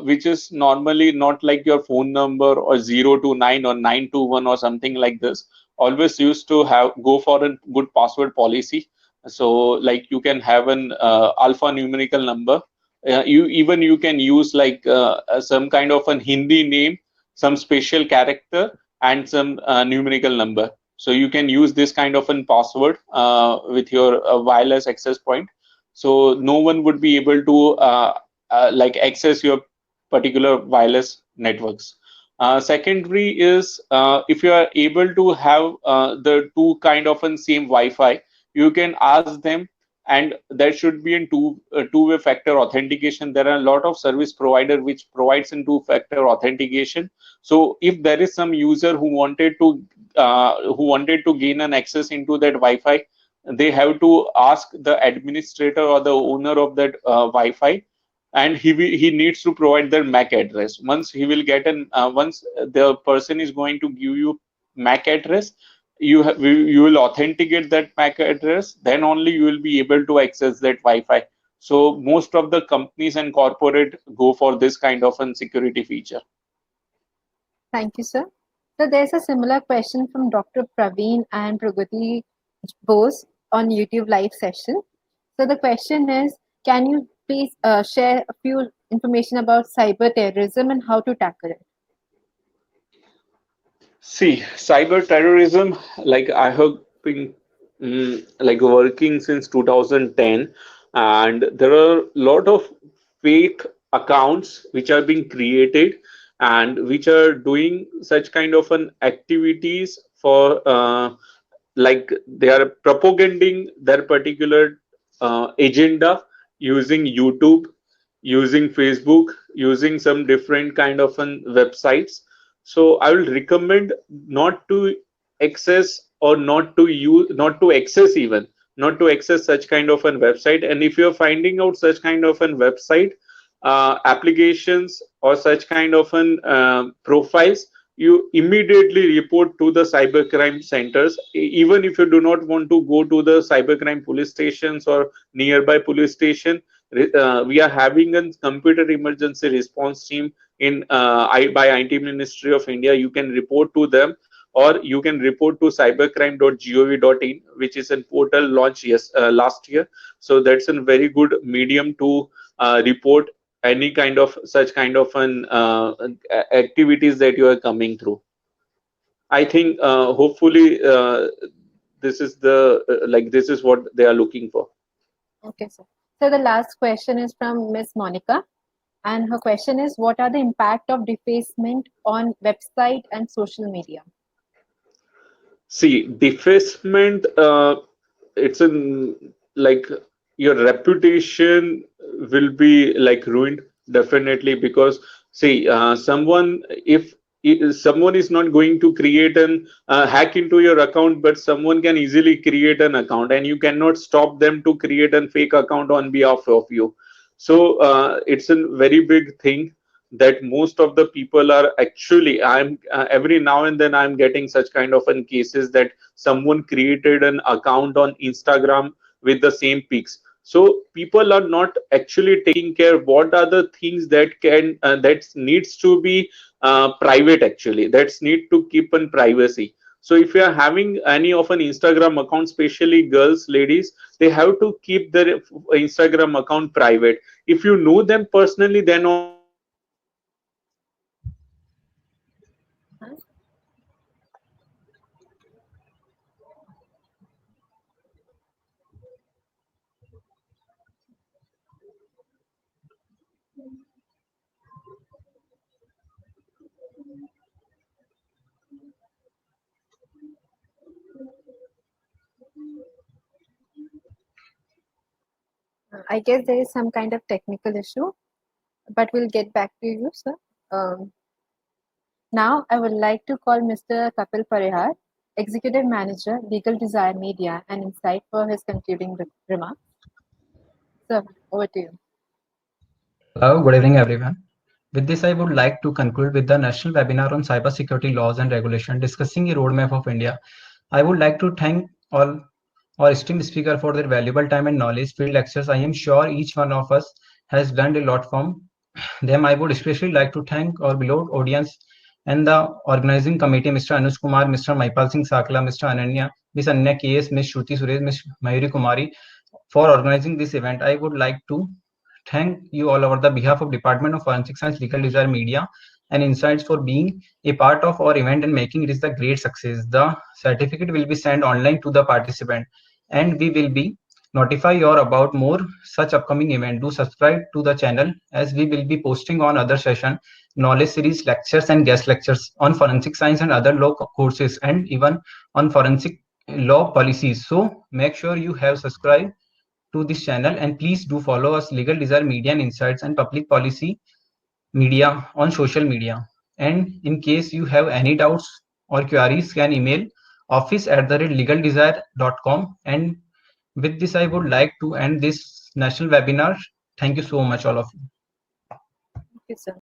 which is normally not like your phone number or 0 to 9 or 9 to 1 or something like this. Always used to have go for a good password policy. So like you can have an alphanumerical number. You can use like some kind of an Hindi name, some special character, and some numerical number. So you can use this kind of an password with your wireless access point. So no one would be able to like access your particular wireless networks. Secondary is if you are able to have the two kind of an same Wi-Fi, you can ask them, and there should be a two-way factor authentication. There are a lot of service provider which provides in two-factor authentication. So if there is some user who wanted to gain an access into that Wi-Fi, they have to ask the administrator or the owner of that Wi-Fi, and he needs to provide their MAC address. Once he will get an once the person is going to give you MAC address, you will authenticate that MAC address. Then only you will be able to access that Wi-Fi. So most of the companies and corporate go for this kind of a security feature. Thank you, sir. So there's a similar question from Dr. Praveen and Pragati Bose on YouTube live session. So the question is, can you please share a few information about cyber terrorism and how to tackle it? See, cyber terrorism, like I have been like working since 2010, and there are a lot of fake accounts which are being created and which are doing such kind of an activities for like they are propagating their particular agenda using YouTube, using Facebook, using some different kind of an websites. So I will recommend not to access or not to use, not to access even, not to access such kind of an website. And if you're finding out such kind of an website, applications or such kind of an profiles, you immediately report to the cybercrime centers. Even if you do not want to go to the cybercrime police stations or nearby police station, we are having a computer emergency response team in by IT Ministry of India. You can report to them, or you can report to cybercrime.gov.in, which is a portal launched last year. So that's a very good medium to report any kind of such kind of an activities that you are coming through. I think hopefully this is the like this is what they are looking for. Okay, sir. So the last question is from Miss Monica, and her question is, what are the impact of defacement on website and social media? See, defacement, it's in like your reputation will be like ruined definitely, because see, someone, if someone is not going to create an hack into your account, but someone can easily create an account and you cannot stop them to create a fake account on behalf of you. So it's a very big thing that most of the people are actually, I'm every now and then I'm getting such kind of an cases that someone created an account on Instagram with the same pics. So people are not actually taking care what are the things that can that needs to be private, actually that's need to keep in privacy. So if you are having any of an Instagram account, especially girls, ladies, they have to keep their Instagram account private. If you know them personally, then only you can share the information with them. Otherwise you cannot share the information with them. So I guess there is some kind of technical issue, but we'll get back to you, sir. Um, Now, I would like to call Mr. Kapil Parihar, Executive Manager, Legal Desire Media and Insight, for his concluding remarks. Sir, over to you. Hello, good evening, everyone. With this, I would like to conclude with the national webinar on cybersecurity laws and regulation, discussing a roadmap of India. I would like to thank all our esteemed speakers for their valuable time and knowledge field lectures. I am sure each one of us has learned a lot from them. I would especially like to thank our beloved audience and the organizing committee, Mr. Anuj Kumar, Mr. Maipal Singh Sakla, Mr. Ananya, Ms. Ananya KS, Ms. Shruti Suresh, Ms. Mayuri Kumari, for organizing this event. I would like to thank you all over the behalf of Department of Forensic Science, Legal Design, Media and Insights for being a part of our event and making it a great success. The certificate will be sent online to the participant and we will be notify you about more such upcoming event. Do subscribe to the channel as we will be posting on other session, knowledge series, lectures and guest lectures on forensic science and other law courses and even on forensic law policies. So make sure you have subscribed to this channel and please do follow us Legal Desire Media and Insights and Public Policy Media on social media. And in case you have any doubts or queries, can email office@legaldesire.com. And with this, I would like to end this national webinar. Thank you so much, all of you. Thank you, sir.